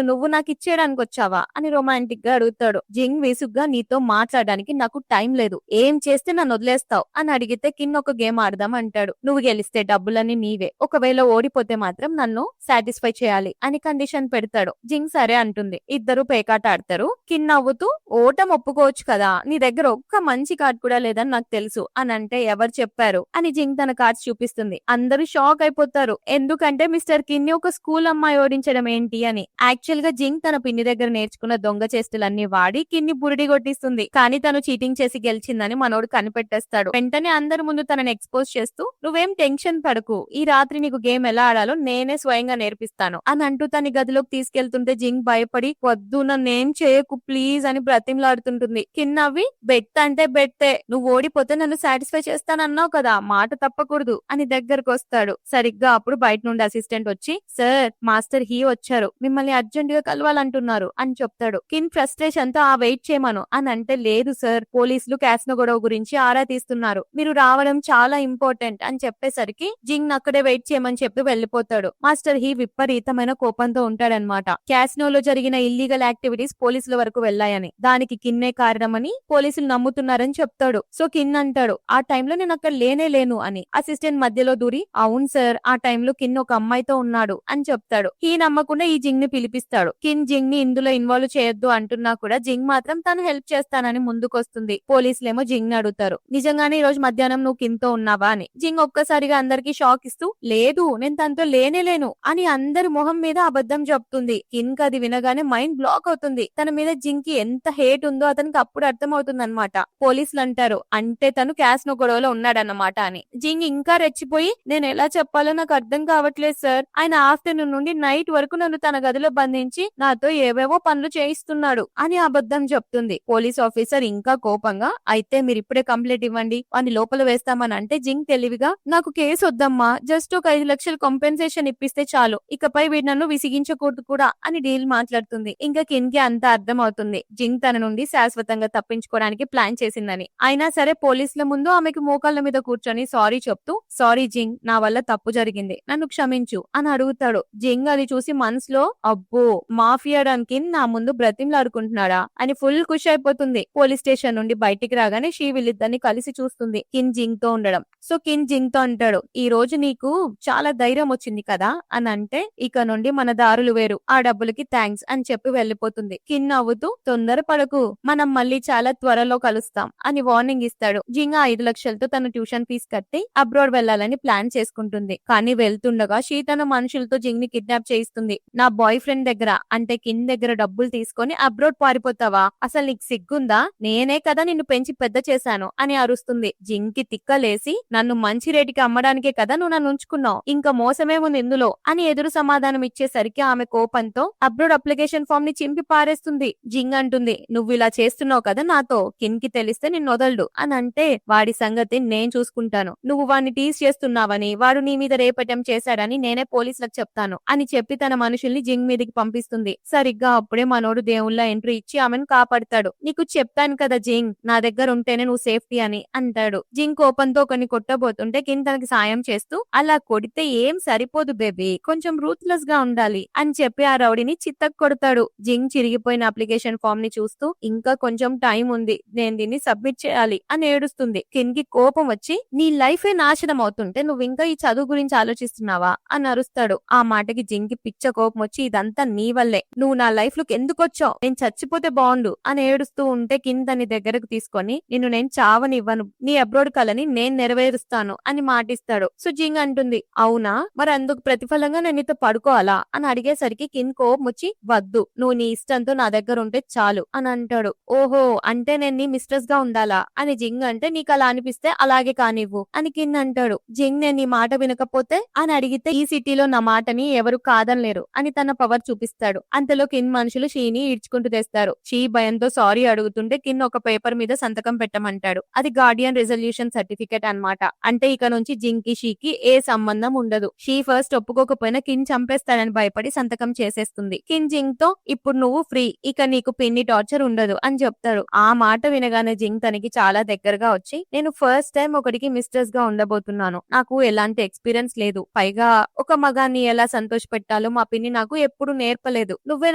నువ్వు నాకు ఇచ్చేయడానికి వచ్చావా అని రొమాంటిక్ గా అడుగుతాడు. జింగ్ విసుగ్గా నీతో మాట్లాడడానికి నాకు టైం లేదు, ఏం చేస్తే నన్ను వదిలేస్తావు అని అడిగితే కిన్ ఒక గేమ్ ఆడదాం అంటాడు. నువ్వు గెలిస్తే డబ్బులన్నీ నీవే, ఒకవేళ ఓడిపోతే మాత్రం నన్ను సాటిస్ఫై చేయాలి అని కండిషన్ పెడతాడు. జింగ్ సరే అంటుంది. ఇద్దరు పేకాట ఆడతారు. కిన్ నవ్వుతూ ఓటం ఒప్పుకోవచ్చు కదా, నీ దగ్గర ఒక్క మంచి కార్డ్ కూడా లేదని నాకు తెలుసు అని అంటే ఎవరు చెప్పారు అని జింగ్ తన కార్డ్స్ చూపిస్తుంది. అందరూ షాక్ అయిపోతారు. ఎందుకంటే మిస్టర్ కిన్ని ఒక స్కూల్ అమ్మాయి ఓడించడం ఏంటి అని. యాక్చువల్ గా జింగ్ తన పిన్ని దగ్గర నేర్చుకున్న దొంగ చేష్టలన్నీ వాడి కిన్ని బురిడి కొట్టిస్తుంది. కానీ తను చీటింగ్ చేసి గెలిచిందని మనోడు కనిపెట్టేస్తాడు. వెంటనే అందరి ముందు తనని ఎక్స్పోజ్ చేస్తూ నువ్వేం టెన్షన్ పడకు, ఈ రాత్రి నీకు గేమ్ ఎలా ఆడాలో నేనే స్వయంగా నేర్పిస్తాను అని అంటూ తన గదిలోకి తీసుకెళ్తుంటే జింగ్ భయపడి వద్దు నన్నేం చేయకు ప్లీజ్ అని బ్రతిమలాడుతుంటుంది. కిన్నవి బెట్ అంటే బెట్టే, నువ్వు ఓడిపోతే నన్ను సాటిస్ఫై చేస్తానన్నావు కదా, మాట తప్పకూడదు అని దగ్గరకు వస్తాడు. సరిగ్గా అప్పుడు బయట నుండి అసిస్టెంట్ వచ్చి సార్ మాస్టర్ హీ వచ్చారు, మిమ్మల్ని అర్జెంట్ గా కలవాలంటున్నారు అని చెప్తాడు. కిన్ ఫ్రస్ట్రేషన్ తో ఆ వెయిట్ చేయమను అని అంటే లేదు సార్, పోలీసులు క్యాసినో గొడవ గురించి ఆరా తీస్తున్నారు, మీరు రావడం చాలా ఇంపార్టెంట్ అని చెప్పేసరికి జింగ్ అక్కడే వెయిట్ చేయమని చెప్పి వెళ్లిపోతాడు. మాస్టర్ హీ విపరీతమైన కోపంతో ఉంటాడనమాట. క్యాసినోలో జరిగిన ఇల్లీగల్ యాక్టివిటీస్ పోలీసుల వరకు వెళ్లాయని, దానికి కిన్నే కారణమని పోలీసులు నమ్ముతున్నారని చెప్తాడు. సో కిన్ అంటాడు ఆ టైంలో నేను అక్కడ లేను అని. అసిస్టెంట్ మధ్యలో దూరి అవును సార్ ఆ టైంలో కిన్ ఒక అమ్మాయితో ఉన్నాడు అని చెప్తాడు. ఈ నమ్మకుండా ఈ జింగ్ ని పిలిపిస్తాడు. కిన్ జింగ్ ని ఇందులో ఇన్వాల్వ్ చేయొద్దు అంటున్నా కూడా జింగ్ మాత్రం తను హెల్ప్ చేస్తానని ముందుకొస్తుంది. పోలీసులేమో జింగ్ ని అడుగుతారు నిజంగానే ఈ రోజు మధ్యాహ్నం నువ్వు కిన్ తో ఉన్నావా అని. జింగ్ ఒక్కసారిగా అందరికి షాక్ ఇస్తూ లేదు నేను తనతో లేను అని అందరి మొహం మీద అబద్ధం చెప్తుంది. కిన్ కి అది వినగానే మైండ్ బ్లాక్ అవుతుంది. తన మీద జింగ్ కి ఎంత హేట్ ఉందో అతనికి అప్పుడు అర్థమవుతుంది అనమాట. పోలీసులు అంటారు అంటే తను క్యాసినో గొడవలో ఉన్నాడన్నమాట అని. జింగ్ ఇంకా రెచ్చిపోయి నేను ఎలా చెప్పాలో నాకు అర్థం కావట్లేదు సార్, ఆయన ఆఫ్టర్నూన్ నుండి నైట్ వరకు నన్ను తన గదిలో బంధించి నాతో ఏవేవో పనులు చేయిస్తున్నాడు అని అబద్ధం చెప్తుంది. పోలీస్ ఆఫీసర్ ఇంకా కోపంగా అయితే మీరు ఇప్పుడే కంప్లైంట్ ఇవ్వండి అని లోపల వేస్తామని అంటే జింగ్ తెలివిగా నాకు కేసు వద్దమ్మా, జస్ట్ ఒక 5 లక్షలు కాంపెన్సేషన్ ఇప్పిస్తే చాలు, ఇకపై వీడు నన్ను విసిగించకూడదు కూడా అని డీల్ మాట్లాడుతుంది. ఇంకా కిన్ కి అంతా అర్థం అవుతుంది జింగ్ తన నుండి శాశ్వతంగా తప్పించుకోవడానికి ప్లాన్ చేసిందని. అయినా సరే పోలీసుల ముందు ఆమెకు మోకాళ్ళ మీద కూర్చొని సారీ చెప్తూ సారీ జింగ్ నా వల్ల తప్పు జరిగింది నన్ను క్షమించు అని అడుగుతాడు. జింగ్ అది చూసి మనసులో అబ్బో మాఫియా డాన్ కిన్ నా ముందు బ్రతిమలాడుకుంటున్నాడా అని ఫుల్ ఖుషి అయిపోతుంది. పోలీస్ స్టేషన్ నుండి బయటికి రాగానే షీ వీళ్ళిద్దరిని కలిసి చూస్తుంది కిన్ జింగ్ తో ఉండడం. సో కిన్ జింగ్ తో అంటాడు ఈ రోజు నీకు చాలా ధైర్యం వచ్చింది కదా అని అంటే ఇక నుండి మన దారులు వేరు, ఆ డబ్బులకి థ్యాంక్స్ అని చెప్పి వెళ్లిపోతుంది. కిన్ నవ్వుతూ తొందర పడకు మనం మళ్ళీ చాలా త్వరలో కలుస్తాం అని వార్నింగ్ ఇస్తాడు. జింగ్ 5 లక్షలతో తన ట్యూషన్ ఫీజు కట్టి అబ్రాడ్ వెళ్లాలని ప్లాన్ చేసుకుంటుంది. కానీ వెళ్తుండగా షీ తన మనుషులతో జింగ్ ని కిడ్నాప్ చేయిస్తుంది. నా బాయ్ ఫ్రెండ్ దగ్గర అంటే కిన్ దగ్గర డబ్బులు తీసుకొని అబ్రాడ్ పారిపోతావా, అసలు నీకు సిగ్గుందా, నేనే కదా నిన్ను పెంచి పెద్ద చేశాను అని అరుస్తుంది. జింగ్ కి తిక్కలేసి నన్ను మంచి రేటుకి అమ్మడానికే కదా నువ్వు నన్ను ఉంచుకున్నావు, ఇంకా మోసమేముంది ఇందులో అని ఎదురు సమాధానం ఇచ్చేసరికి ఆమె కోపంతో అబ్రాడ్ అప్లికేషన్ ఫామ్ ని చింపి పారేస్తుంది. జింగ్ అంటుంది నువ్వు ఇలా చేస్తున్నావు కదా నాతో, కిన్ కి తెలిస్తే నిన్ను వదలడు అని అంటే వాడి సంగతి నేను చూసుకుంటాను, నువ్వు వాడిని టీస్ చేస్తున్నావని వాడు నీ మీద రేపటం చేశాడని నేనే పోలీసులకు చెప్తాను అని చెప్పి తన మనుషుల్ని జింగ్ మీదకి పంపిస్తుంది. సరిగ్గా అప్పుడే మనోడు దేవుళ్ళ ఎంట్రీ ఇచ్చి ఆమెను కాపాడతాడు. నీకు చెప్పాను కదా జింగ్ నా దగ్గర ఉంటేనే నువ్వు సేఫ్టీ అని అంటాడు. జింగ్ కోపంతో కొన్ని కొట్టబోతుంటే కిన్ తనకి సాయం చేస్తూ అలా కొడితే ఏం సరిపోదు బేబీ, కొంచెం రూత్లెస్ గా ఉండాలి అని చెప్పి ఆ రౌడీని చిత్తకు కొడతాడు. జింగ్ చిరిగిపోయిన అప్లికేషన్ ఫామ్ ని చూస్తూ ఇంకా కొంచెం టైం ఉంది, నేను దీన్ని సబ్మిట్ చేయాలి అని ఏడుస్తుంది. కిన్ కి కోపం వచ్చి నీ లైఫే నాశనం అవుతుంటే నువ్వు ఇంకా ఈ చదువు గురించి ఆలోచిస్తున్నావా అని అరుస్తాడు. ఆ మాటకి జింగ్ కి పిచ్చ కోపం వచ్చి ఇదంతా నీ వల్లే, నువ్వు నా లైఫ్ లోకి ఎందుకు వచ్చావు, నేను చచ్చిపోతే బాగుండు అని ఏడుస్తూ ఉంటే కిన్ దాన్ని దగ్గరకు తీసుకొని నిన్ను నేను చావనివ్వను, నీ అబ్రోడ్ కలని నేను నెరవేరుస్తాను అని మాటిస్తాడు. సో జింగ్ అంటుంది అవునా మరి అందుకు ప్రతిఫలంగా నేను నీతో పడుకోవాలా అని అడిగేసరికి కిన్ కోపం వచ్చి వద్దు నువ్వు నీ ఇష్టంతో నా దగ్గర ఉంటే చాలు అని అంటాడు. ఓహో అంటే నేను నీ మిస్ట్రెస్ గా ఉండాలా అని జింగ్ అంటే నీకు అలా అనిపిస్తే అలాగే కానివ్వు అని కిన్ అంటాడు. జింగ్ నేను నీ మాట వినకపోతే అని అడిగితే ఈ సిటీలో నా మాటని ఎవరు కాదనలేరు అని తన పవర్ చూపిస్తాడు. అంతలో కిన్ మనుషులు షీని ఈడ్చుకుంటూ తెస్తారు. షీ భయంతో సారీ అడుగుతుంటే కిన్ ఒక పేపర్ మీద సంతకం పెట్టమంటాడు. అది గార్డియన్ రెజల్యూషన్ సర్టిఫికేట్ అన్నమాట. అంటే ఇక నుంచి జింగ్ కి షీకి ఏ సంబంధం ఉండదు. షీ ఫస్ట్ ఒప్పుకోకపోయినా కిన్ చంపేస్తాడని భయపడి సంతకం చేసేస్తుంది. కిన్ జింగ్ తో ఇప్పుడు నువ్వు ఫ్రీ, ఇక నీకు పిన్ని టార్చర్ ఉండదు అని చెప్తాడు. ఆ మాట వినగానే జింగ్ తనకి చాలా దగ్గరగా వచ్చి నేను ఫస్ట్ టైం ఒకటికి మిస్టర్స్ గా ఉండబోతున్నాను, నాకు ఎలాంటి ఎక్స్పీరియన్స్ లేదు, పైగా ఒక మగాన్ని ఎలా సంతోష పెట్టాలో మా పిన్ని నాకు ఎప్పుడు నేర్పలేదు, నువ్వే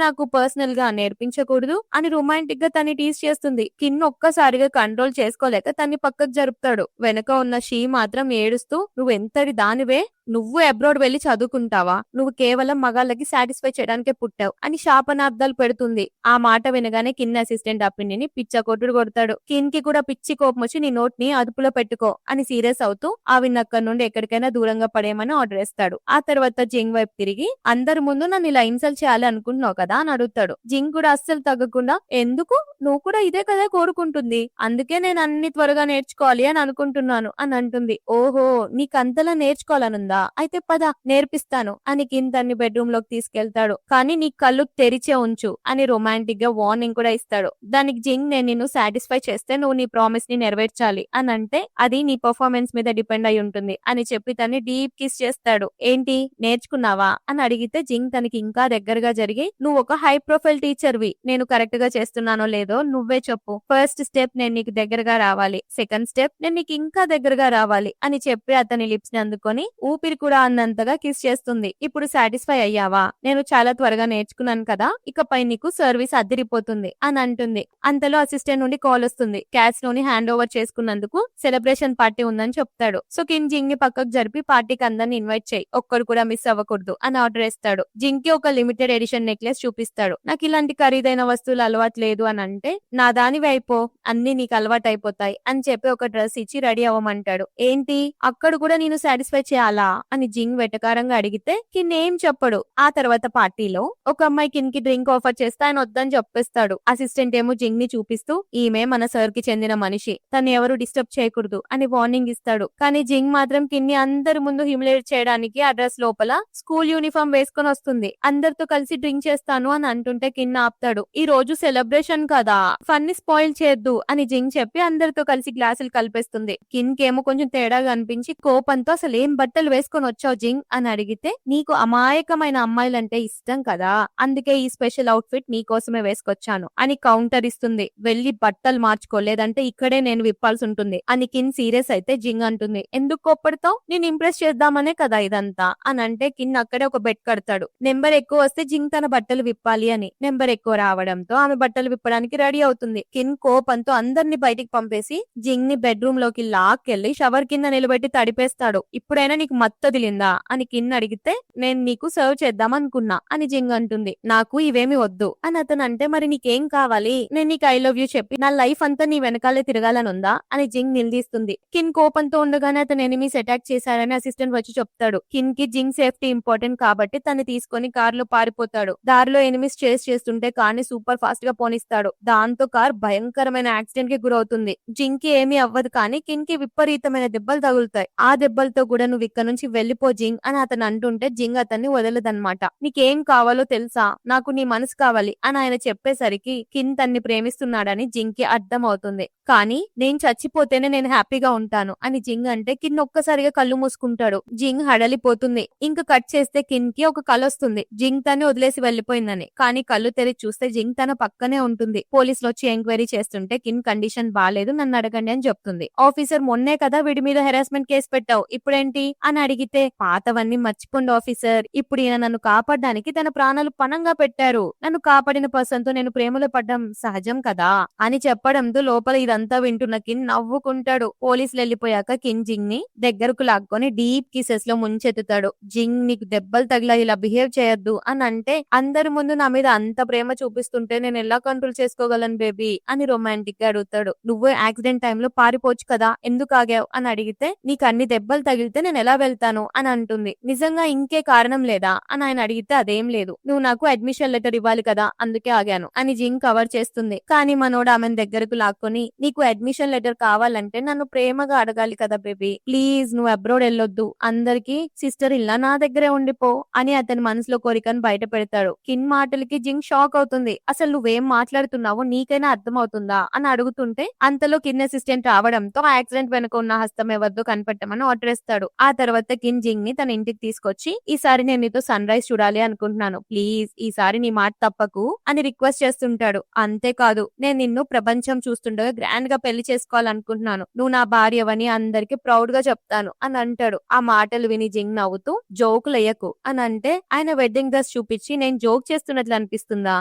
నాకు పర్సనల్ గా నేర్పించకూడదు అని రొమాంటిక్ గా తన్ని టీస్ చేస్తుంది. కిన్ ఒక్కసారిగా కంట్రోల్ చేసుకోలేక తన్ని పక్కకు జరుపుతాడు. వెనక ఉన్న షీ మాత్రం ఏడుస్తూ నువ్వు ఎంతటి దానివే, నువ్వు అబ్రాడ్ వెళ్లి చదువుకుంటావా? నువ్వు కేవలం మగాళ్ళకి సాటిస్ఫై చేయడానికే పుట్టావు అని శాపనార్థాలు పెడుతుంది. ఆ మాట వినగానే కిన్ అసిస్టెంట్ ఆ పిన్నిని పిచ్చ కొట్టుడు కొడతాడు. కిన్ కి కూడా పిచ్చి కోపం వచ్చి నీ నోట్ని అదుపులో పెట్టుకో అని సీరియస్ అవుతూ ఆవిడ అక్కడి నుండి ఎక్కడికైనా దూరంగా పడేయమని ఆర్డర్ ఇస్తాడు. ఆ తర్వాత జింగ్ వైపు తిరిగి అందరి ముందు నన్ను ఇలా ఇన్సల్ట్ చేయాలి అనుకుంటున్నావు కదా అని అడుగుతాడు. జింగ్ కూడా అస్సలు తగ్గకుండా ఎందుకు, నువ్వు కూడా ఇదే కదా కోరుకుంటుంది, అందుకే నేను అన్ని త్వరగా నేర్చుకోవాలి అని అనుకుంటున్నాను అని అంటుంది. ఓహో, నీకంతలా నేర్చుకోవాలనుందా, అయితే పద నేర్పిస్తాను అని కిన్ తన్ని బెడ్రూమ్ లోకి తీసుకెళ్తాడు. కానీ నీ కళ్ళు తెరిచే ఉంచు అని రొమాంటిక్ గా వార్నింగ్ కూడా ఇస్తాడు. దానికి జింగ్ నేను నిన్ను సాటిస్ఫై చేస్తే నువ్వు నీ ప్రామిస్ ని నెరవేర్చాలి అని అంటే అది నీ పర్ఫార్మెన్స్ మీద డిపెండ్ అయి ఉంటుంది అని చెప్పి తన్ని డీప్ కిస్ చేస్తాడు. ఏంటి నేర్చుకున్నావా అని అడిగితే జింగ్ తనకి ఇంకా దగ్గరగా జరిగి నువ్వు ఒక హై ప్రొఫైల్ టీచర్ వి, నేను కరెక్ట్ గా చేస్తున్నానో లేదో నువ్వే చెప్పు. ఫస్ట్ స్టెప్ నేను నీకు దగ్గరగా రావాలి, సెకండ్ స్టెప్ నేను నీకు ఇంకా దగ్గరగా రావాలి అని చెప్పి అతని లిప్స్ ని అందుకొని ఊపిరి కూడా అన్నంతగా కిస్ చేస్తుంది. ఇప్పుడు సాటిస్ఫై అయ్యావా, నేను చాలా త్వరగా నేర్చుకున్నాను కదా, ఇకపై నీకు సర్వీస్ అదిరిపోతుంది అని అంటుంది. అంతలో అసిస్టెంట్ నుండి కాల్ వస్తుంది. క్యాట్స్ లోని హ్యాండ్ ఓవర్ చేసుకున్నందుకు సెలబ్రేషన్ పార్టీ ఉందని చెప్తాడు. సో కిన్ జింగ్ ని పక్కకు జరిపి పార్టీకి అందరిని ఇన్వైట్ చేయి, ఒక్కడు కూడా మిస్ అవ్వకూడదు అని ఆర్డర్ ఇస్తాడు. జింగ్ కి ఒక లిమిటెడ్ ఎడిషన్ నెక్లెస్ చూపిస్తాడు. నాకు ఇలాంటి ఖరీదైన వస్తువులు అలవాటు లేదు అని అంటే నా దానివి అయిపో, అన్ని నీకు అలవాటు అయిపోతాయి అని చెప్పి ఒక డ్రెస్ ఇచ్చి రెడీ అవ్వమంటాడు. ఏంటి అక్కడ కూడా నేను సాటిస్ఫై చేయాలా అని జింగ్ వెటకారంగా అడిగితే కిన్ ఏం చెప్పడు. ఆ తర్వాత పార్టీలో ఒక అమ్మాయి కిన్ కి డ్రింక్ ఆఫర్ చేస్తే ఆయన వద్దని చెప్పేస్తాడు. అసిస్టెంట్ ఏమో జింగ్ ని చూపిస్తూ ఈమె మన సర్ కి చెందిన మనిషి, తను ఎవరు డిస్టర్బ్ చేయకూడదు అని వార్నింగ్ ఇస్తాడు. కానీ జింగ్ మాత్రం కిన్ ని అందరి ముందు హ్యూమిలేట్ చేయడానికి ఆ డ్రెస్ లోపల స్కూల్ యూనిఫామ్ వేసుకొని వస్తుంది. అందరితో కలిసి డ్రింక్ చేస్తాను అని అంటుంటే కిన్ ఆపుతాడు. ఈ రోజు సెలబ్రేషన్ కదా, ఫన్ ని స్పాయిల్ చేయొద్దు అని జింగ్ చెప్పి అందరితో కలిసి గ్లాసులు కలిపేస్తుంది. కిన్ కేమో కొంచెం తేడాగా అనిపించి కోపంతో అసలు ఏం బట్టలు వేసుకొని వచ్చావు జింగ్ అని అడిగితే నీకు అమాయకమైన అమ్మాయిలంటే ఇష్టం కదా, అందుకే ఈ స్పెషల్ అవుట్ ఫిట్ నీ కోసమే వేసుకొచ్చాను అని కౌంటర్ ఇస్తుంది. వెళ్లి బట్టలు మార్చుకోలేదంటే ఇక్కడే నేను విప్పాల్సి ఉంటుంది అని కిన్ సీరియస్ అయితే జింగ్ అంటుంది ఎందుకు కోప్పడతావు, నేను ఇంప్రెస్ చేద్దామనే కదా ఇదంతా అని అంటే కిన్ అక్కడే ఒక బెట్ కడతాడు. నెంబర్ ఎక్కువ వస్తే జింగ్ తన బట్టలు విప్పాలి అని. నెంబర్ ఎక్కువ రావడంతో ఆమె బట్టలు విప్పడానికి రెడీ అవుతుంది. కిన్ కోపంతో అందరిని బయటికి పంపేసి జింగ్ ని బెడ్రూమ్ లోకి లాక్కెళ్లి షవర్ కింద నిలబెట్టి తడిపేస్తాడు. ఇప్పుడైనా నీకు మత్తదిలిందా అని కిన్ అడిగితే నేను నీకు సర్వ్ చేద్దాం అనుకున్నా అని జింగ్ అంటుంది. నాకు ఇవేమి వద్దు అని అతను అంటే మరి నీకేం కావాలి, నేను నీకు ఐ లవ్ యూ చెప్పి నా లైఫ్ అంతా నీ వెనకాలే తిరగాలనుందా అని జింగ్ నిలదీస్తుంది. కిన్ కోపంతో ఉండగానే అతను ఎనిమీస్ అటాక్ చేశారని అసిస్టెంట్ వచ్చి చెప్తాడు. కిన్ కి జింగ్ సేఫ్టీ ఇంపార్టెంట్ కాబట్టి తను తీసుకొని కార్ లో పారిపోతాడు. దారిలో ఎనిమీస్ చేస్ చేస్తుంటే కార్ ని సూపర్ ఫాస్ట్ గా పోనిస్తాడు. దాంతో కార్ భయంకరమైన యాక్సిడెంట్ కి గురవుతుంది. జింగ్ కి ఏమీ అవ్వదు కానీ కిన్ కి విపరీతమైన దెబ్బలు తగులుతాయి. ఆ దెబ్బలతో కూడా నువ్వు ఇక్కడ నుంచి వెళ్లిపో జింగ్ అని అతను అంటుంటే జింగ్ అతన్ని వదలదన్నమాట. నీకేం కావాలో తెలుసా, నాకు నీ మనసు కావాలి అని ఆయన చెప్పేసరికి కిన్ తన్ని ప్రేమిస్తున్నాడని జింగ్ కి అర్థం అవుతుంది. కానీ నేను చచ్చిపోతేనే నేను హ్యాపీగా ఉంటాను అని జింగ్ అంటే కిన్ ఒక్కసారిగా కళ్ళు మూసుకుంటాడు. జింగ్ హడలిపోతుంది. ఇంకా కట్ చేస్తే కిన్ కి ఒక కల వస్తుంది జింగ్ తన్ని వదిలేసి వెళ్లిపోయిందని. కానీ కళ్ళు తెరిచి చూస్తే జింగ్ తన పక్కనే ఉంటుంది. పోలీసులు వచ్చి ఎంక్వైరీ చేస్తుంటే కిన్ కండిషన్ బాలేదు, నన్ను అడగండి అని చెప్తుంది. ఆఫీసర్ మొన్నే కదా వీడి మీద హెరాస్మెంట్ కేసు పెట్టావు, ఇప్పుడేంటి అని అడిగితే పాతవన్నీ మర్చిపోండి ఆఫీసర్, ఇప్పుడు ఈయన నన్ను కాపాడడానికి తన ప్రాణాలు పణంగా పెట్టారు, నన్ను కాపాడిన పర్సన్ తో నేను ప్రేమలో పడ్డం సహజం కదా అని చెప్పడంతో లోపల ఇదంతా వింటున్న కిన్ నవ్వుకుంటాడు. పోలీసులు వెళ్లిపోయాక కిన్ జింగ్ ని దగ్గరకు లాక్కొని డీప్ కిసెస్ లో ముంచెత్తుతాడు. జింగ్ నీకు దెబ్బలు తగిలా ఇలా బిహేవ్ చేయొద్దు అని అంటే అందరి ముందు నా మీద అంత ప్రేమ చూపిస్తుంటే నేను ఎలా కంట్రోల్ చేసుకోగలను బేబీ అని రొమాంటిక్ గా అడుగుతాడు. నువ్వు యాక్సిడెంట్ టైంలో పారిపోవచ్చు కదా, ఎందుకు ఆగావు అని అడిగితే నీకు అన్ని దెబ్బలు తగిలితే నేను ఎలా వెళ్తాను అని అంటుంది. నిజంగా ఇంకే కారణం లేదా అని ఆయన అడిగితే అదేం లేదు, నువ్వు నాకు అడ్మిషన్ లెటర్ ఇవ్వాలి కదా అందుకే ఆగాను అని జింగ్ కవర్ చేస్తుంది. కానీ మనోడు ఆమెను దగ్గరకు లాక్కొని నీకు అడ్మిషన్ లెటర్ కావాలంటే నన్ను ప్రేమగా అడగాలి కదా బేబీ, ప్లీజ్ నువ్వు అబ్రాడ్ వెళ్ళొద్దు, అందరికి సిస్టర్ ఇలా నా దగ్గరే ఉండిపో అని అతని మనసులో కోరికను బయట పెడతాడు. కిన్ మాటలకి జింగ్ షాక్ అవుతుంది. అసలు నువ్వేం మాట్లాడుతున్నావో నీకైనా అర్థం అవుతుందా అని అడుగుతుంటే అంతలో కిన్ అసిస్టెంట్ రావడంతో ఆ యాక్సిడెంట్ వెనుక ఉన్న హస్తం ఎవరిదో కనిపెట్టమని ఆర్డర్ ఇస్తాడు. ఆ తర్వాత కిన్ జింగ్ ని తన ఇంటికి తీసుకొచ్చి ఈసారి నేను నీతో సన్ రైజ్ చూడాలి అనుకుంటున్నాను, ప్లీజ్ ఈసారి నీ మాట తప్పకు అని రిక్వెస్ట్ చేస్తుంటాడు. అంతేకాదు నేను నిన్ను ప్రపంచం చూస్తుండగా గ్రాండ్ గా పెళ్లి చేసుకోవాలనుకుంటున్నాను, నువ్వు నా భార్యవని అందరికి ప్రౌడ్ గా చెప్తాను అని అంటాడు. ఆ మాటలు విని జింగ్ నవ్వుతూ జోకులు వేయకు అని అంటే ఆయన వెడ్డింగ్ డ్రెస్ చూపించి నేను జోక్ చేస్తున్నట్లు అనిపిస్తుందా,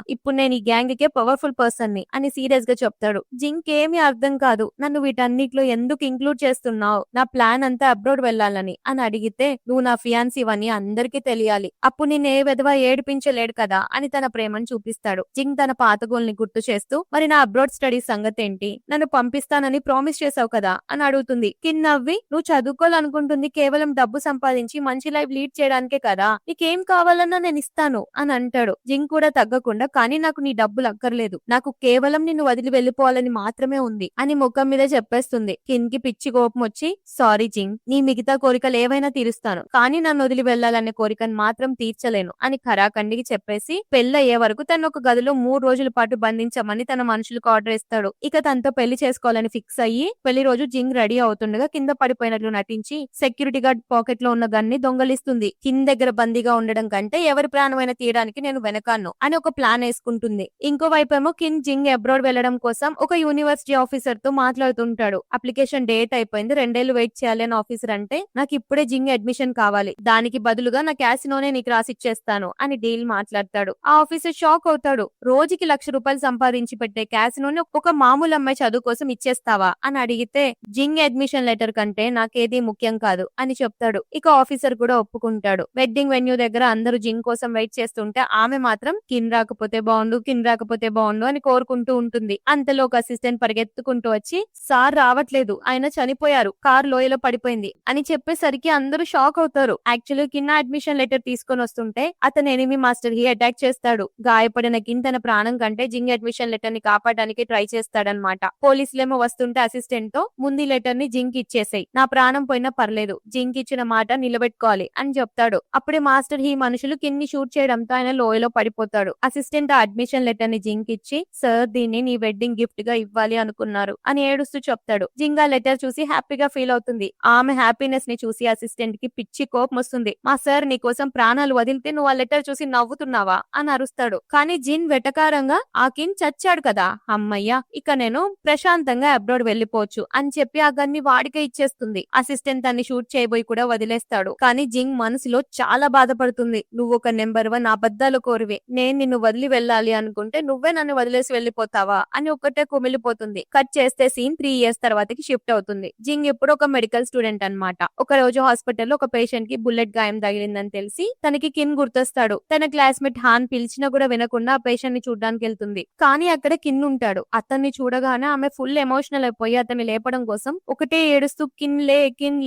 ఇప్పుడు నేను ఈ గ్యాంగ్ కే పవర్ఫుల్ పర్సన్ ని అని సీరియస్ గా చెప్తాడు. జింగ్ ఏమీ అర్థం కాదు, నన్ను వీటన్నిటిలో ఎందుకు ఇంక్లూడ్ చేస్తున్నావు, నా ప్లాన్ అంతా అబ్రాడ్ వెళ్ళాలని అని అడిగితే నువ్వు నా ఫియాన్సీవని అందరికీ తెలియాలి, అప్పుడు నేను ఏ విధవ ఏడిపించలేడు కదా అని తన ప్రేమను చూపిస్తాడు. జింగ్ తన పాత గోల్ ని గుర్తు చేస్తూ మరి నా అబ్రాడ్ స్టడీస్ సంగతి ఏంటి, నన్ను పంపిస్తానని ప్రామిస్ చేసావు కదా అని అడుగుతుంది. కిన్ నవ్వి నువ్వు చదువుకోవాలనుకుంటుంది కేవలం డబ్బు సంపాదించి మంచి లైఫ్ లీడ్ చేయడానికే కదా, నీకేం కావాలన్నా నేను ఇస్తాను అని అంటాడు. జింగ్ కూడా తగ్గకుండా కానీ నాకు నీ డబ్బులు అక్కర్లేదు, నాకు కేవలం నిన్ను వదిలి వెళ్ళిపోవాలని మాత్రమే ఉంది అని ముఖం మీద చెప్పేస్తుంది. కిన్ కి పిచ్చి కోపం వచ్చి సారీ జింగ్, నీ మిగతా కోరికలు ఏవైనా తీరుస్తాను కానీ నన్ను వదిలి వెళ్లాలనే కోరికను మాత్రం తీర్చలేను అని ఖరాఖండికి చెప్పేసి పెళ్లయ్యే వరకు తను ఒక గదిలో 3 రోజుల పాటు బంధించమని తన మనుషులకు ఆర్డర్ ఇస్తాడు. ఇక తనతో పెళ్లి చేసుకోవాలని ఫిక్స్ అయ్యి పెళ్లి రోజు జింగ్ రెడీ అవుతుండగా కింద పడిపోయినట్లు నటించి సెక్యూరిటీ గార్డ్ పాకెట్ లో ఉన్న గన్ ని దొంగలిస్తుంది. కింద దగ్గర బందీగా ఉండడం కంటే ఎవరి ప్రాణమైనా తీయడానికి నేను వెనకాను అని ఒక ప్లాన్ వేసుకుంటుంది. ఇంకోవైపేమో కిన్ జింగ్ అబ్రాడ్ వెళ్లడం కోసం ఒక యూనివర్సిటీ ఆఫీసర్ తో మాట్లాడుతుంటాడు. అప్లికేషన్ డేట్ అయిపోయింది, 2 ఏళ్లు వెయిట్ చేయాలి అని ఆఫీసర్ అంటే నాకు ఇప్పుడే జింగ్ అడ్మిషన్ కావాలి, దానికి బదులుగా నా క్యాసినోనే నీకు రాసిచ్చేస్తాను అని డీల్ మాట్లాడతాడు. ఆ ఆఫీసర్ షాక్ అవుతాడు. రోజుకి ₹1,00,000 సంపాదించి పెట్టే క్యాసినోని ఒక మామూలు అమ్మాయి చదువు కోసం ఇచ్చేస్తావా అని అడిగితే జింగ్ అడ్మిషన్ లెటర్ కంటే నాకేది ముఖ్యం కాదు అని చెప్తాడు. ఇక ఆఫీసర్ కూడా ఒప్పుకుంటాడు. వెడ్డింగ్ వెన్యూ దగ్గర అందరూ జింగ్ కోసం వెయిట్ చేస్తుంటే ఆమె మాత్రం కిన్ రాకపోతే బాగుండు అని కోరుకుంటూ ఉంటుంది. అంతలో ఒక అసిస్టెంట్ పరిగెత్తుకుంటూ వచ్చి సార్ రావట్లేదు, ఆయన చనిపోయారు, కార్ లోయలో పడిపోయింది అని చెప్పేసరికి అందరూ షాక్ అవుతారు. యాక్చువల్లీ కిన్ అడ్మిషన్ లెటర్ తీసుకొని వస్తుంటే అతను ఎనిమి మాస్టర్ కి అటాక్ చేస్తాడు. గాయపడిన కిన్ తన ప్రాణం కంటే జింగ్ అడ్మిషన్ లెటర్ ని కాపాడడానికి ట్రై చేస్తాడనమాట. పోలీసులేమో వస్తుంటే అసిస్టెంట్ తో ముందు లెటర్ ని జింగ్ ఇచ్చేసాయి, నా ప్రాణం పోయినా పర్లేదు, జింగ్ ఇచ్చిన మాట నిలబెట్టుకోవాలి అని చెప్తాడు. అప్పుడే మాస్టర్ హీ మనుషులు కిన్ ని షూట్ చేయడంతో ఆయన లోయలో పడిపోతాడు. అసిస్టెంట్ ఆ అడ్మిషన్ లెటర్ ని జింగ్ ఇచ్చి సార్ దీన్ని నీ వెడ్డింగ్ గిఫ్ట్ గా ఇవ్వాలి అనుకున్నారు అని ఏడుస్తూ చెప్తాడు. జింగ్ ఆ లెటర్ చూసి హ్యాపీగా ఫీల్ అవుతుంది. ఆమె హ్యాపీనెస్ ని చూసి అసిస్టెంట్ కి పిచ్చి కోపం వస్తుంది. మా సార్ నీ కోసం ప్రాణాలు వదిలితే నువ్వు ఆ లెటర్ చూసి నవ్వుతున్నావా అని అరుస్తాడు. కానీ జిన్ వెటకారంగా ఆ కిన్ చచ్చాడు కదా, అమ్మయ్య ఇక నేను ప్రశాంతంగా అబ్రాడ్ వెళ్లిపోవచ్చు అని చెప్పి ఆ గన్ని వాడికే ఇచ్చేస్తుంది. అసిస్టెంట్ దాన్ని షూట్ చేయబోయి కూడా వదిలేస్తాడు. కానీ జింగ్ మనసులో చాలా బాధపడుతుంది. నువ్వు ఒక నెంబర్ 1 అబద్ధాలు కోరివి, నేను నిన్ను వదిలి వెళ్ళాలి అనుకుంటే నువ్వే నన్ను వదిలేసి వెళ్లిపోతావా అని ఒక్కటే కుమిలిపోతుంది. కట్ చేస్తే సీన్ 3 ఇయర్స్ తర్వాతకి షిఫ్ట్ అవుతుంది. జింగ్ ఇప్పుడు ఒక మెడికల్ స్టూడెంట్ అన్నమాట. ఒక రోజు హాస్పిటల్లో ఒక పేషెంట్ కి బుల్లెట్ గాయం తగిలిందని తెలిసి తనకి కిన్ గుర్తొస్తాడు. తన క్లాస్మేట్ హాన్ పిలిచినా కూడా వినకుండా ఆ పేషెంట్ ని చూడడానికి వెళ్తుంది. కానీ అక్కడ కిన్ ఉంటాడు. అతన్ని చూడగానే ఆమె ఫుల్ ఎమోషనల్ అయిపోయి అతన్ని లేపడం కోసం ఒకటే ఏడుస్తూ కిన్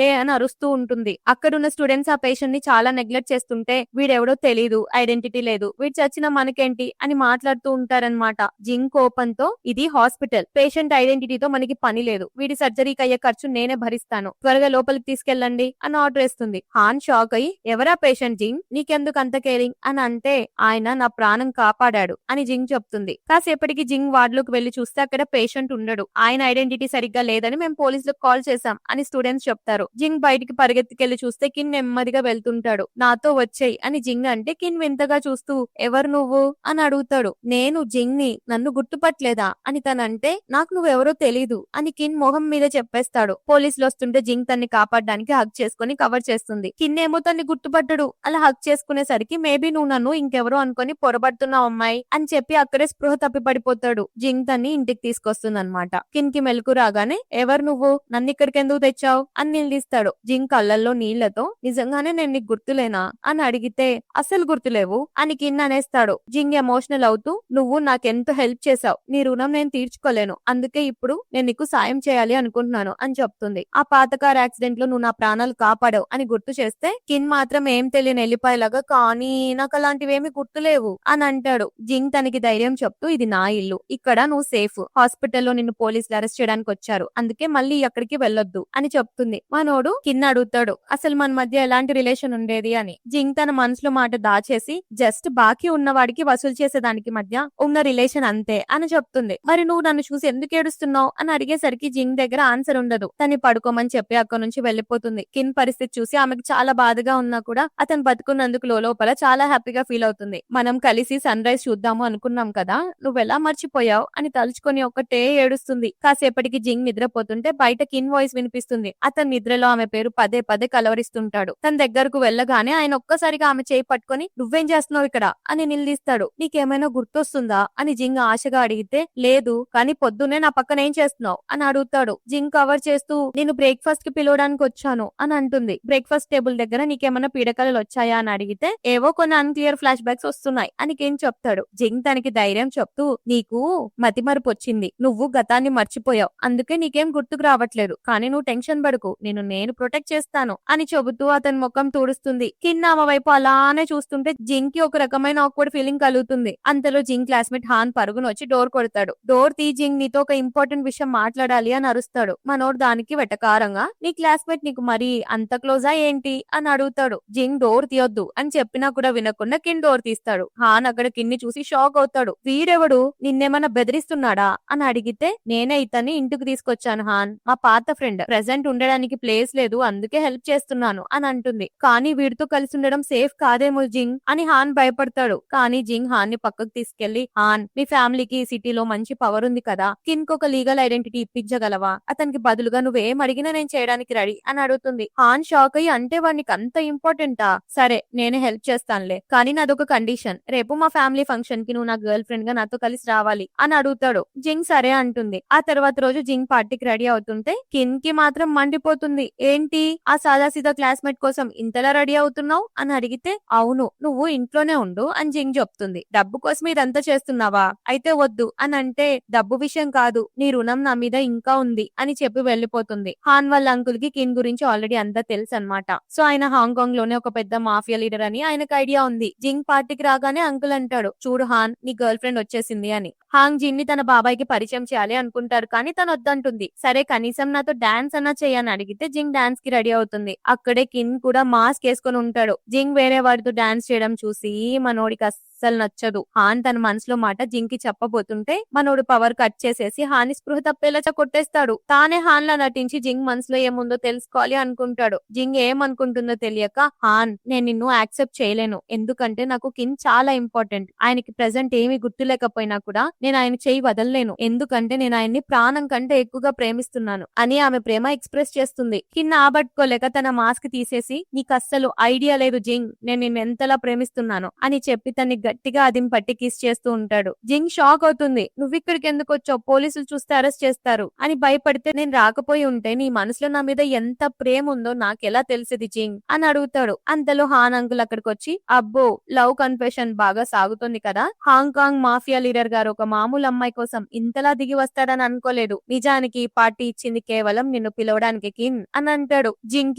లే అని అరుస్తూ ఉంటుంది. అక్కడున్న స్టూడెంట్స్ ఆ పేషెంట్ ని చాలా నెగ్లెక్ట్ చేస్తుంటే వీడెవడో తెలీదు, ఐడెంటిటీ లేదు, వీడు చచ్చిన మనకేంటి అని మాట్లాడుతూ ఉంటారనమాట. జింగ్ కోపంతో ఇది హాస్పిటల్, పేషెంట్ ఐడెంటిటీతో మనకి పని లేదు, వీడి సర్జరీకి అయ్యే ఖర్చు నేనే భరిస్తాను, త్వరగా లోపలికి తీసుకెళ్ళండి అని ఆర్డర్ ఇస్తుంది. హాన్ షాక్ అయ్యి ఎవరా పేషెంట్ జింగ్, నీకెందుకు అంత కేరింగ్ అని అంటే ఆయన నా ప్రాణం కాపాడాడు అని జింగ్ చెప్తుంది. కాసేపటికి జింగ్ వార్డులోకి వెళ్లి చూస్తే అక్కడ పేషెంట్ ఉండడు. ఆయన ఐడెంటిటీ సరిగ్గా లేదని మేము పోలీసులకు కాల్ చేశాం అని స్టూడెంట్స్ చెప్తారు. జింగ్ బయటికి పరిగెత్తుకెళ్లి చూస్తే కిన్ నెమ్మదిగా వెళ్తుంటాడు. నాతో వచ్చేయి అని జింగ్ అంటే కిన్ వింతగా చూస్తూ ఎవరు నువ్వు అని అడుగుతాడు. నేను జింగ్ ని, నన్ను గుర్తుపట్టలేదా అని తనంటే నాకు నువ్వెవరో తెలీదు అని కిన్ మొహం మీద చెప్పేస్తాడు. పోలీసులు వస్తుంటే జింగ్ తన్ని కాపాడడానికి హగ్ చేసుకుని కవర్ చేస్తుంది. కిన్ ఏమో తన్ని గుర్తుపట్టడు. అలా హగ్ చేసుకునేసరికి మేబీ నువ్వు నన్ను ఇంకెవరో అనుకుని పొరబడుతున్నావు అమ్మాయి అని చెప్పి అక్కడే స్పృహ తప్పి పడిపోతాడు. జింగ్ తన్ని ఇంటికి తీసుకొస్తుంది అనమాట. కిన్ కి మెలకు రాగానే ఎవరు నువ్వు, నన్ను ఇక్కడికి ఎందుకు తెచ్చావు అని నిలదీస్తాడు. జింగ్ కళ్ళల్లో నీళ్లతో నిజంగానే నేను నీకు గుర్తులేనా అని అడిగితే అసలు గుర్తులేవు అని కిన్ అనేస్తాడు. జింగ్ ఎమోషనల్ అవుతూ నువ్వు నాకెంతో హెల్ప్ చేశావు, నీ రుణం నేను తీర్చుకోలేను, అందుకే ఇప్పుడు నేను నీకు సాయం చేయాలి అనుకుంటున్నాను అని చెప్తుంది. ఆ పాత కార్ యాక్సిడెంట్ లో నువ్వు నా ప్రాణాలు కాపాడావు అని గుర్తు చేస్తే కిన్ మాత్రం ఏం తెలియని వెళ్ళిపోయేలాగా కానీ నాకు అలాంటివేమీ గుర్తులేవు అని అంటాడు. జింగ్ తనకి ధైర్యం చెప్తూ ఇది నా ఇల్లు, ఇక్కడ నువ్వు సేఫ్, హాస్పిటల్లో నిన్ను పోలీసులు అరెస్ట్ చేయడానికి వచ్చారు, అందుకే మళ్ళీ ఎక్కడికి వెళ్ళొద్దు అని చెప్తుంది. మనోడు కిన్ అడుగుతాడు అసలు మన మధ్య ఎలాంటి రిలేషన్ ఉండేది అని. జింగ్ తన మనసులో మాట దాచేసి జస్ట్ బాకీ ఉన్నవాడికి వసూలు చేసేదానికి మధ్య ఉన్న రిలేషన్ అంతే అని చెప్తుంది. మరి నువ్వు నన్ను చూసి ఎందుకు ఏడుస్తున్నావు అని అడిగేసరికి జింగ్ దగ్గర ఆన్సర్ ఉండదు. తను పడుకోమని చెప్పి అక్కడ నుంచి వెళ్లిపోతుంది. కిన్ పరిస్థితి చూసి ఆమెకు చాలా బాధగా ఉన్నా కూడా అతను బతుకున్నందుకు లోపల చాలా హ్యాపీగా ఫీల్ అవుతుంది. మనం కలిసి సన్ రైజ్ చూద్దాము అనుకున్నాం కదా, నువ్వెలా మర్చిపోయావు అని తలుచుకొని ఒకటే ఏడుస్తుంది. కాసేపటికి జింగ్ నిద్రపోతుంటే బయట కిన్ వాయిస్ వినిపిస్తుంది. అతని నిద్రలో ఆమె పేరు పదే పదే కలవరిస్తుంటాడు. తన దగ్గరకు వెళ్ళగానే ఆయన ఒక్కసారిగా ఆమె చేయి పట్టుకొని నువ్వేం చేస్తున్నావు ఇక్కడ అని నిలదీస్తాడు. నీకేమైనా గుర్తొస్తుందా అని జింగ్ ఆశగా అడిగితే లేదు, కానీ పొద్దున్నే నా పక్కన ఏం చేస్తున్నావు అని అడుగుతాడు. జింగ్ కవర్ చేస్తూ నేను బ్రేక్ఫాస్ట్ కి పిలవడానికి వచ్చాను అని అంటుంది. అంటుంది, బ్రేక్ఫాస్ట్ టేబుల్ దగ్గర నీకేమైనా పీడకలలు వచ్చాయా అని అడిగితే ఏవో కొన్ని అన్క్లియర్ ఫ్లాష్ బ్యాక్స్ వస్తున్నాయి అని కిన్ చెప్తాడు. జింగ్ తనకి ధైర్యం చెప్తూ నీకు మతిమరుపు వచ్చింది, నువ్వు గతాన్ని మర్చిపోయావు, అందుకే నీకేం గుర్తుకు రావట్లేదు, కానీ నువ్వు టెన్షన్ పడుకు, నేను ప్రొటెక్ట్ చేస్తాను అని చెబుతూ అతని ముఖం తుడుస్తుంది. కిన్ ఆమె వైపు అలానే చూస్తుంటే జింగ్ కి ఒక రకమైన ఆక్వర్డ్ ఫీలింగ్ కలుగుతుంది. అంతలో జింగ్ క్లాస్మేట్ హాన్ పరుగును వచ్చి డోర్ కొడతాడు. డోర్ తీ జింగ్, నీతో ఒక ఇంపార్టెంట్ విషయం మాట్లాడాలి అని అరుస్తాడు. మనోడు దానికి వెటకారంగా నీ క్లాస్మేట్ నీకు మరి అంత క్లోజా ఏంటి అని అడుగుతాడు. జింగ్ డోర్ తీయొద్దు అని చెప్పినా కూడా వినకుండా కిన్ డోర్ తీస్తాడు. హాన్ అక్కడ కిన్ని చూసి షాక్ అవుతాడు. వీడెవడు, నిన్నేమన్నా బెదిరిస్తున్నాడా అని అడిగితే నేనే ఇతన్ని ఇంటికి తీసుకొచ్చాను హాన్, మా పాత ఫ్రెండ్, ప్రెసెంట్ ఉండడానికి ప్లేస్ లేదు అందుకే హెల్ప్ చేస్తున్నాను అని అంటుంది. కానీ వీడితో కలిసి ఉండడం సేఫ్ కాదేమో జింగ్ అని హాన్ భయపడతాడు. కానీ జింగ్ హాన్ ని పక్కకు తీసుకెళ్లి హాన్, మీ ఫ్యామిలీకి సిటీలో మంచి పవర్ ఉంది కదా, కిన్ కు ఒక లీగల్ ఐడెంటిటీ ఇప్పించగలవా, అతనికి బదులుగా నువ్వేం అడిగినా నేను చేయడానికి రెడీ అని అడుగుతుంది. హాన్ షాక్ అయ్యి అంటే వాడికి అంత ఇంపార్టెంటా, సరే నేనే హెల్ప్ చేస్తానులే, కానీ నాదొక కండిషన్, రేపు మా ఫ్యామిలీ ఫంక్షన్ కి నువ్వు నా గర్ల్ ఫ్రెండ్ గా నాతో కలిసి రావాలి అని అడుగుతాడు. జింగ్ సరే అంటుంది. ఆ తర్వాత రోజు జింగ్ పార్టీకి రెడీ అవుతుంటే కిన్ కి మాత్రం మండిపోతుంది. ఏంటి ఆ సాదాసీదా క్లాస్మేట్ కోసం ఇంతలా రెడీ అవుతున్నావు అని అడిగితే అవును, నువ్వు ఇంట్లోనే ఉండు అని జింగ్ చెప్తుంది. డబ్బు కోసం ఇదంతా చేస్తున్నావా, అయితే వద్దు అని అంటే డబ్బు విషయం కాదు, నీ రుణం నా మీద ఇంకా ఉంది అని చెప్పి వెళ్లిపోతుంది. హాన్ వాళ్ళ అంకుల్ కి కిన్ గురించి ఆల్రెడీ అంతా తెలుసు అనమాట. సో ఆయన హాంకాంగ్ లోనే ఒక పెద్ద మాఫియా లీడర్ అని ఆయనకు ఐడియా ఉంది. జింగ్ పార్టీకి రాగానే అంకుల్ అంటాడు, చూడు హాన్, నీ గర్ల్ ఫ్రెండ్ వచ్చేసింది అని. హాంగ్ జిన్ ని తన బాబాయ్కి పరిచయం చేయాలి అనుకుంటారు, కానీ తను వద్దంటుంది. సరే కనీసం నాతో డాన్స్ అన్నా చేయని అడిగితే జింగ్ డాన్స్ కి రెడీ అవుతుంది. అక్కడే కిన్ కూడా మాస్క్ వేసుకొని ఉంటాడు. జింగ్ వేరే వాడితో డాన్స్ చేయడం చూసి మనోడికి అస్సలు నచ్చదు. హాన్ తన మనసులో మాట జింగ్ కి చెప్పబోతుంటే మనోడు పవర్ కట్ చేసేసి హాని స్పృహ తప్పేలా కొట్టేస్తాడు. తానే హాన్ లా నటించి జింగ్ మనసులో ఏముందో తెలుసుకోవాలి అనుకుంటాడు. జింగ్ ఏమనుకుంటుందో తెలియక, హాన్ నేను నిన్ను యాక్సెప్ట్ చేయలేను, ఎందుకంటే నాకు కిన్ చాలా ఇంపార్టెంట్, ఆయనకి ప్రెసెంట్ ఏమీ గుర్తులేకపోయినా కూడా నేను ఆయన చేయి వదలలేను, ఎందుకంటే నేను ఆయన్ని ప్రాణం కంటే ఎక్కువగా ప్రేమిస్తున్నాను అని ఆమె ప్రేమ ఎక్స్ప్రెస్ చేస్తుంది. కిన్ ఆబట్టుకోలేక తన మాస్క్ తీసేసి నీకు అస్సలు ఐడియా లేదు జింగ్, నేను నిన్ను ఎంతలా ప్రేమిస్తున్నాను అని చెప్పి తన్ని గట్టిగా అదిం పట్టి కిస్ చేస్తూ ఉంటాడు. జింగ్ షాక్ అవుతుంది. నువ్వు ఇక్కడికి ఎందుకు వచ్చావు, పోలీసులు చూస్తే అరెస్ట్ చేస్తారు అని భయపడితే నేను రాకపోయి ఉంటే నీ మనసులో నా మీద ఎంత ప్రేమ ఉందో నాకెలా తెలిసేది జింగ్ అని అడుగుతాడు. అంతలో హాన్ అంకుల్ అక్కడికి వచ్చి అబ్బో లవ్ కన్ఫెషన్ బాగా సాగుతుంది కదా, హాంకాంగ్ మాఫియా లీడర్ గారు ఒక మామూలు అమ్మాయి కోసం ఇంతలా దిగి వస్తాడని అనుకోలేదు, నిజానికి పార్టీ ఇచ్చింది కేవలం నిన్ను పిలవడానికి కిన్ అని అంటాడు. జింగ్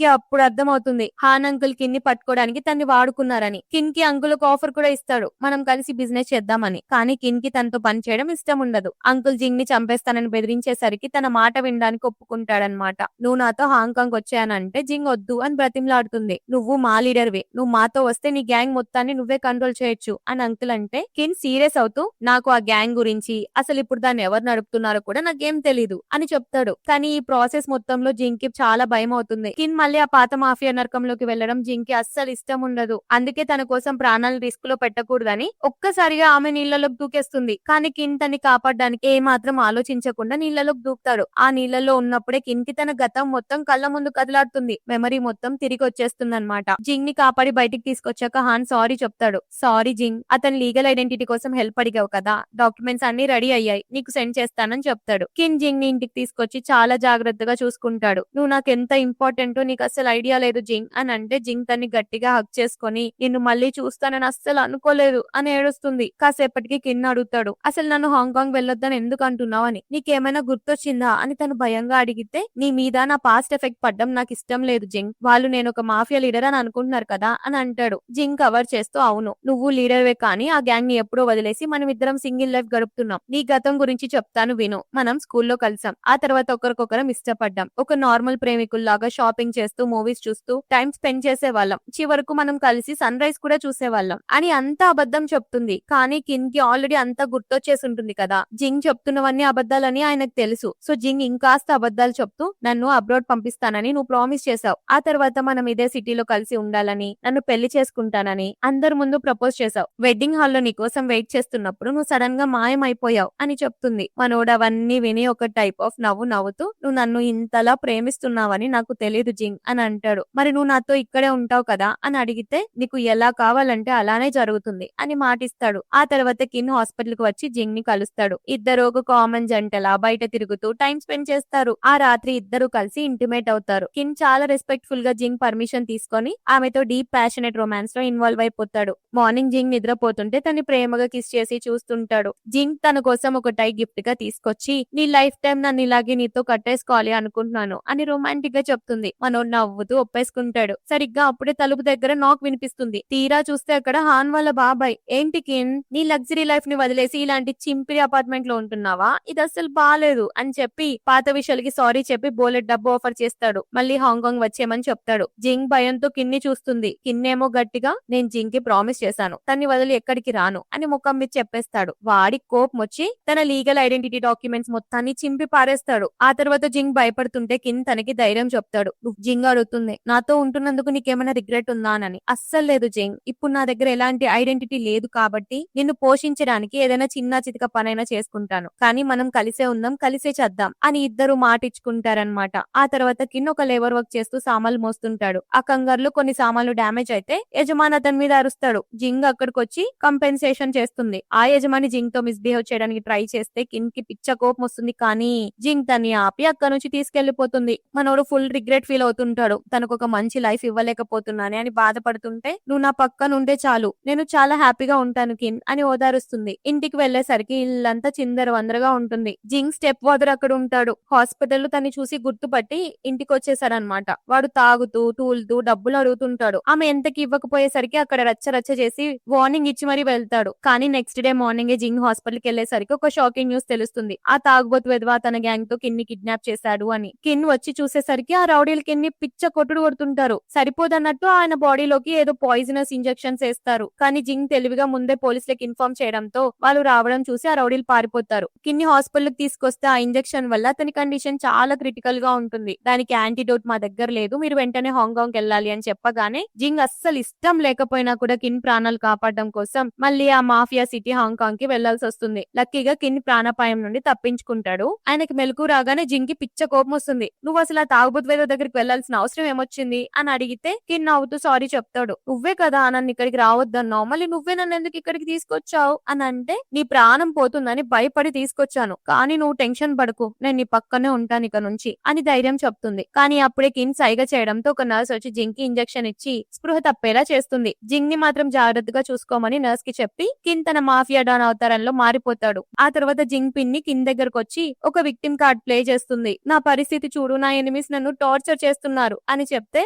కి అప్పుడు అర్థమవుతుంది హాన్ అంకుల్ కిన్ ని పట్టుకోవడానికి తన్ని వాడుకున్నారని. కిన్ కి అంకుల్ ఒక ఆఫర్ కూడా ఇస్తాడు, మనం కలిసి బిజినెస్ చేద్దామని. కానీ కిన్ కి తనతో పని చేయడం ఇష్టం ఉండదు. అంకుల్ జింగ్ ని చంపేస్తానని బెదిరించేసరికి తన మాట వినడానికి ఒప్పుకుంటాడనమాట. నువ్వు నాతో హాంకాంగ్ వచ్చాయనంటే జింగ్ వద్దు అని బ్రతిమలాడుతుంది. నువ్వు మా లీడర్వి, నువ్వు మాతో వస్తే నీ గ్యాంగ్ మొత్తాన్ని నువ్వే కంట్రోల్ చేయొచ్చు అని అంకుల్ అంటే కిన్ సీరియస్ అవుతూ నాకు ఆ గ్యాంగ్ గురించి అసలు ఇప్పుడు దాన్ని ఎవరు నడుపుతున్నారో కూడా నాకేం తెలీదు అని చెప్తాడు. కానీ ఈ ప్రాసెస్ మొత్తంలో జింగ్ కి చాలా భయం అవుతుంది. కిన్ మళ్ళీ ఆ పాత మాఫియా నరకంలోకి వెళ్లడం జింగ్ కి అస్సలు ఇష్టం ఉండదు. అందుకే తన కోసం ప్రాణాలను రిస్క్ లో పెట్టకూడదని ఒక్కసారిగా ఆమె నీళ్లలోకి దూకేస్తుంది. కానీ కిన్ తన్ని కాపాడడానికి ఏ మాత్రం ఆలోచించకుండా నీళ్లలోకి దూకుతాడు. ఆ నీళ్లలో ఉన్నప్పుడే కిన్ కి తన గతం మొత్తం కళ్ళ ముందు కదలాడుతుంది. మెమరీ మొత్తం తిరిగి వచ్చేస్తుంది అనమాట. జింగ్ ని కాపాడి బయటికి తీసుకొచ్చాక హాన్ సారీ చెప్తాడు. సారీ జింగ్, అతని లీగల్ ఐడెంటిటీ కోసం హెల్ప్ అడిగావు కదా, డాక్యుమెంట్స్ అన్ని రెడీ అయ్యాయి, నీకు సెండ్ చేస్తానని చెప్తాడు. కిన్ జింగ్ ని ఇంటికి తీసుకొచ్చి చాలా జాగ్రత్తగా చూసుకుంటాడు. నువ్వు నాకు ఎంత ఇంపార్టెంటో నీకు అసలు ఐడియా లేదు జింగ్ అని అంటే జింగ్ తన్ని గట్టిగా హక్ చేసుకుని నిన్ను మళ్ళీ చూస్తానని అస్సలు అనుకోలేదు అని ఏడుస్తుంది. కాసేపటికి కిన్ అడుగుతాడు, అసలు నన్ను హాంకాంగ్ వెళ్ళొద్దని ఎందుకు అంటున్నావు అని, నీకేమైనా గుర్తొచ్చిందా అని తను భయంగా అడిగితే నీ మీద నా పాస్ట్ ఎఫెక్ట్ పడ్డం నాకు ఇష్టం లేదు జింగ్, వాళ్ళు నేను ఒక మాఫియా లీడర్ అని అనుకుంటున్నారు కదా అని అంటాడు. జింగ్ కవర్ చేస్తూ అవును నువ్వు లీడర్వే, కానీ ఆ గ్యాంగ్ ని ఎప్పుడో వదిలేసి మనం ఇద్దరం సింగిల్ లైఫ్ గడుపుతున్నాం. నీ గతం గురించి చెప్తాను విను. మనం స్కూల్లో కలిసాం, ఆ తర్వాత ఒకరికొకరం ఇష్టపడ్డాం, ఒక నార్మల్ ప్రేమికుల్లాగా షాపింగ్ చేస్తూ మూవీస్ చూస్తూ టైం స్పెండ్ చేసే వాళ్ళం, చివరకు మనం కలిసి సన్ రైజ్ కూడా చూసేవాళ్ళం అని అంతా అబద్ధం చెప్తుంది. కానీ కిన్ కి ఆల్రెడీ అంతా గుర్తొచ్చేసి ఉంటుంది కదా, జింగ్ చెప్తున్నవన్నీ అబద్ధాలని ఆయనకు తెలుసు. సో జింగ్ ఇంకాస్త అబద్ధాలు చెప్తూ నన్ను అబ్రాడ్ పంపిస్తానని నువ్వు ప్రామిస్ చేసావు, ఆ తర్వాత మనం ఇదే సిటీలో కలిసి ఉండాలని, నన్ను పెళ్లి చేసుకుంటానని అందరి ముందు ప్రపోజ్ చేసావు, వెడ్డింగ్ హాల్లో నీ కోసం వెయిట్ చేస్తున్నప్పుడు నువ్వు సడన్ గా మాయమైపోయావు అని చెప్తుంది. మనోడు అవన్నీ విని ఒక టైప్ ఆఫ్ నవ్వు నవ్వుతూ నువ్వు నన్ను ఇంతలా ప్రేమిస్తున్నావని నాకు తెలియదు జింగ్ అని అంటాడు. మరి నువ్వు నాతో ఇక్కడే ఉంటావు కదా అని అడిగితే నీకు ఎలా కావాలంటే అలానే జరుగుతుంది అని మాటిస్తాడు. ఆ తర్వాత కిన్ హాస్పిటల్ కి వచ్చి జింగ్ ని కలుస్తాడు. ఇద్దరు ఒక కామన్ జంటలా బయట తిరుగుతూ టైం స్పెండ్ చేస్తారు. ఆ రాత్రి ఇద్దరు కలిసి ఇంటిమేట్ అవుతారు. కిన్ చాలా రెస్పెక్ట్ఫుల్ గా జింగ్ పర్మిషన్ తీసుకొని ఆమెతో డీప్ ప్యాషనేట్ రొమాన్స్ లో ఇన్వాల్వ్ అయిపోతాడు. మార్నింగ్ జింగ్ నిద్రపోతుంటే తన్ని ప్రేమగా కిస్ చేసి చూస్తుంటాడు. జింగ్ తన కోసం ఒక టై గిఫ్ట్ గా తీసుకొచ్చి నీ లైఫ్ టైం నన్ను ఇలాగే నీతో కట్టేసుకోవాలి అనుకుంటున్నాను అని రొమాంటిక్ గా చెప్తుంది. మనోడు నవ్వుతూ ఒప్పేసుకుంటాడు. సరిగ్గా అప్పుడే తలుపు దగ్గర నాక్ వినిపిస్తుంది. తీరా చూస్తే అక్కడ హాన్ వాళ్ళ బాబాయ్. ఏంటి కిన్, నీ లగ్జరీ లైఫ్ ని వదిలేసి ఇలాంటి చింపిరి అపార్ట్మెంట్ లో ఉంటున్నావా? ఇది అస్సలు బాలేదు అని చెప్పి పాత విషయాలకి సారీ చెప్పి బోలెట్ డబ్బు ఆఫర్ చేస్తాడు. మళ్ళీ హాంకాంగ్ వచ్చేయమని చెప్తాడు. జింగ్ భయంతో కిన్ని చూస్తుంది. కిన్నేమో గట్టిగా నేను జింగ్ కి ప్రామిస్ చేశాను, తన్ని వదిలి ఎక్కడికి రాను అని ముఖం మీద చెప్పేస్తాడు. వాడి కోపం వచ్చి తన లీగల్ ఐడెంటిటీ డాక్యుమెంట్స్ మొత్తాన్ని చింపి పారేస్తాడు. ఆ తర్వాత జింగ్ భయపడుతుంటే కిన్ తనకి ధైర్యం చెప్తాడు. జింగ్ అడుగుతుంది, నాతో ఉంటున్నందుకు నీకేమైనా రిగ్రెట్ ఉందా అని. అస్సలు లేదు జింగ్, ఇప్పుడు నా దగ్గర ఎలాంటి ఐడెంటిటీ లేదు కాబట్టి నిన్ను పోషించడానికి ఏదైనా చిన్న చితక పనైనా చేసుకుంటాను, కానీ మనం కలిసే ఉందాం, కలిసే చేద్దాం అని ఇద్దరు మాటిచ్చుకుంటారనమాట. ఆ తర్వాత కిన్ ఒక లేబర్ వర్క్ చేస్తూ సామాన్లు మోస్తుంటాడు. ఆ కంగారులో కొన్ని సామాన్లు డ్యామేజ్ అయితే యజమాని అతని మీద అరుస్తాడు. జింగ్ అక్కడికి వచ్చి కంపెన్సేషన్ చేస్తుంది. ఆ యజమాని జింగ్ తో మిస్బిహేవ్ చేయడానికి ట్రై చేస్తే కిన్ కి పిచ్చ కోపం వస్తుంది. కానీ జింగ్ తన్ని ఆపి అక్కడ నుంచి తీసుకెళ్లిపోతుంది. మనోడు ఫుల్ రిగ్రెట్ ఫీల్ అవుతుంటాడు. తనకు ఒక మంచి లైఫ్ ఇవ్వలేకపోతున్నానే అని బాధపడుతుంటే నువ్వు నా పక్కన ఉంటే చాలు, నేను చాలా హ్యాపీగా ఉంటాను కిన్ అని ఓదారుస్తుంది. ఇంటికి వెళ్లేసరికి ఇల్లంతా చిందర వందరగా ఉంటుంది. జింగ్ స్టెప్ ఫాదర్ అక్కడ ఉంటాడు. హాస్పిటల్ లో తన్ని చూసి గుర్తుపట్టి ఇంటికి వచ్చేసారనమాట. వాడు తాగుతూ తూలుతూ డబ్బులు అడుగుతుంటాడు. ఆమె ఎంతకి ఇవ్వకపోయేసరికి అక్కడ రచ్చ రచ్చ చేసి వార్నింగ్ ఇచ్చి మరీ వెళ్తాడు. కానీ నెక్స్ట్ డే మార్నింగ్ జింగ్ హాస్పిటల్ కి వెళ్లేసరికి ఒక షాకింగ్ న్యూస్ తెలుస్తుంది. ఆ తాగుబోతు వెధవ తన గ్యాంగ్ తో కిన్ ని కిడ్నాప్ చేశాడు అని. కిన్ వచ్చి చూసేసరికి ఆ రౌడీలు కిన్ ని పిచ్చ కొట్టుడు కొడుతుంటారు. సరిపోదన్నట్టు ఆయన బాడీలోకి ఏదో పాయిజనస్ ఇంజెక్షన్స్ వేస్తారు. కానీ జింగ్ తెలివిగా ముందే పోలీసులకు ఇన్ఫార్మ్ చేయడంతో వాళ్ళు రావడం చూసి ఆ రౌడీలు పారిపోతారు. కిన్ని హాస్పిటల్ కి తీసుకొస్తే ఆ ఇంజెక్షన్ వల్ల అతని కండిషన్ చాలా క్రిటికల్ గా ఉంటుంది. దానికి యాంటీడోట్ మా దగ్గర లేదు, మీరు వెంటనే హాంకాంగ్ వెళ్ళాలి అని చెప్పగానే జింగ్ అస్సలు ఇష్టం లేకపోయినా కూడా కిన్ ప్రాణాలు కాపాడడం కోసం మళ్ళీ ఆ మాఫియా సిటీ హాంకాంగ్ కి వెళ్లాల్సి వస్తుంది. లక్కీగా కిన్ ప్రాణాపాయం నుండి తప్పించుకుంటాడు. ఆయనకి మెలకు రాగానే జింగ్ కి పిచ్చ కోపం వస్తుంది. నువ్వు అసలు ఆ తాగుబోతు వేద దగ్గరికి వెళ్లాల్సిన అవసరం ఏమొచ్చింది అని అడిగితే కిన్ నవ్వుతూ సారీ చెప్తాడు. నువ్వే కదా నన్ను ఇక్కడికి రావద్దన్నావు, మళ్ళీ నువ్వే నన్ను ఎందుకు ఇక్కడికి తీసుకొచ్చావు అని అంటే నీ ప్రాణం పోతుందని భయపడి తీసుకొచ్చాను, కానీ నువ్వు టెన్షన్ పడకు, నేను నీ పక్కనే ఉంటాను ఇక నుంచి అని ధైర్యం చెప్తుంది. కానీ అప్పుడే కిన్ సైగ చేయడంతో ఒక నర్స్ వచ్చి జింగ్ కి ఇంజెక్షన్ ఇచ్చి స్పృహ తప్పేలా చేస్తుంది. జింగ్ ని మాత్రం జాగ్రత్తగా చూసుకోమని నర్స్ కి చెప్పి కిన్ తన మాఫియా డాన్ అవతారంలో మారిపోతాడు. ఆ తర్వాత జింగ్ పిన్ ని కిన్ దగ్గరకు వచ్చి ఒక విక్టిమ్ కార్డ్ ప్లే చేస్తుంది. నా పరిస్థితి చూడు, నా ఎనిమిస్ నన్ను టార్చర్ చేస్తున్నారు అని చెప్తే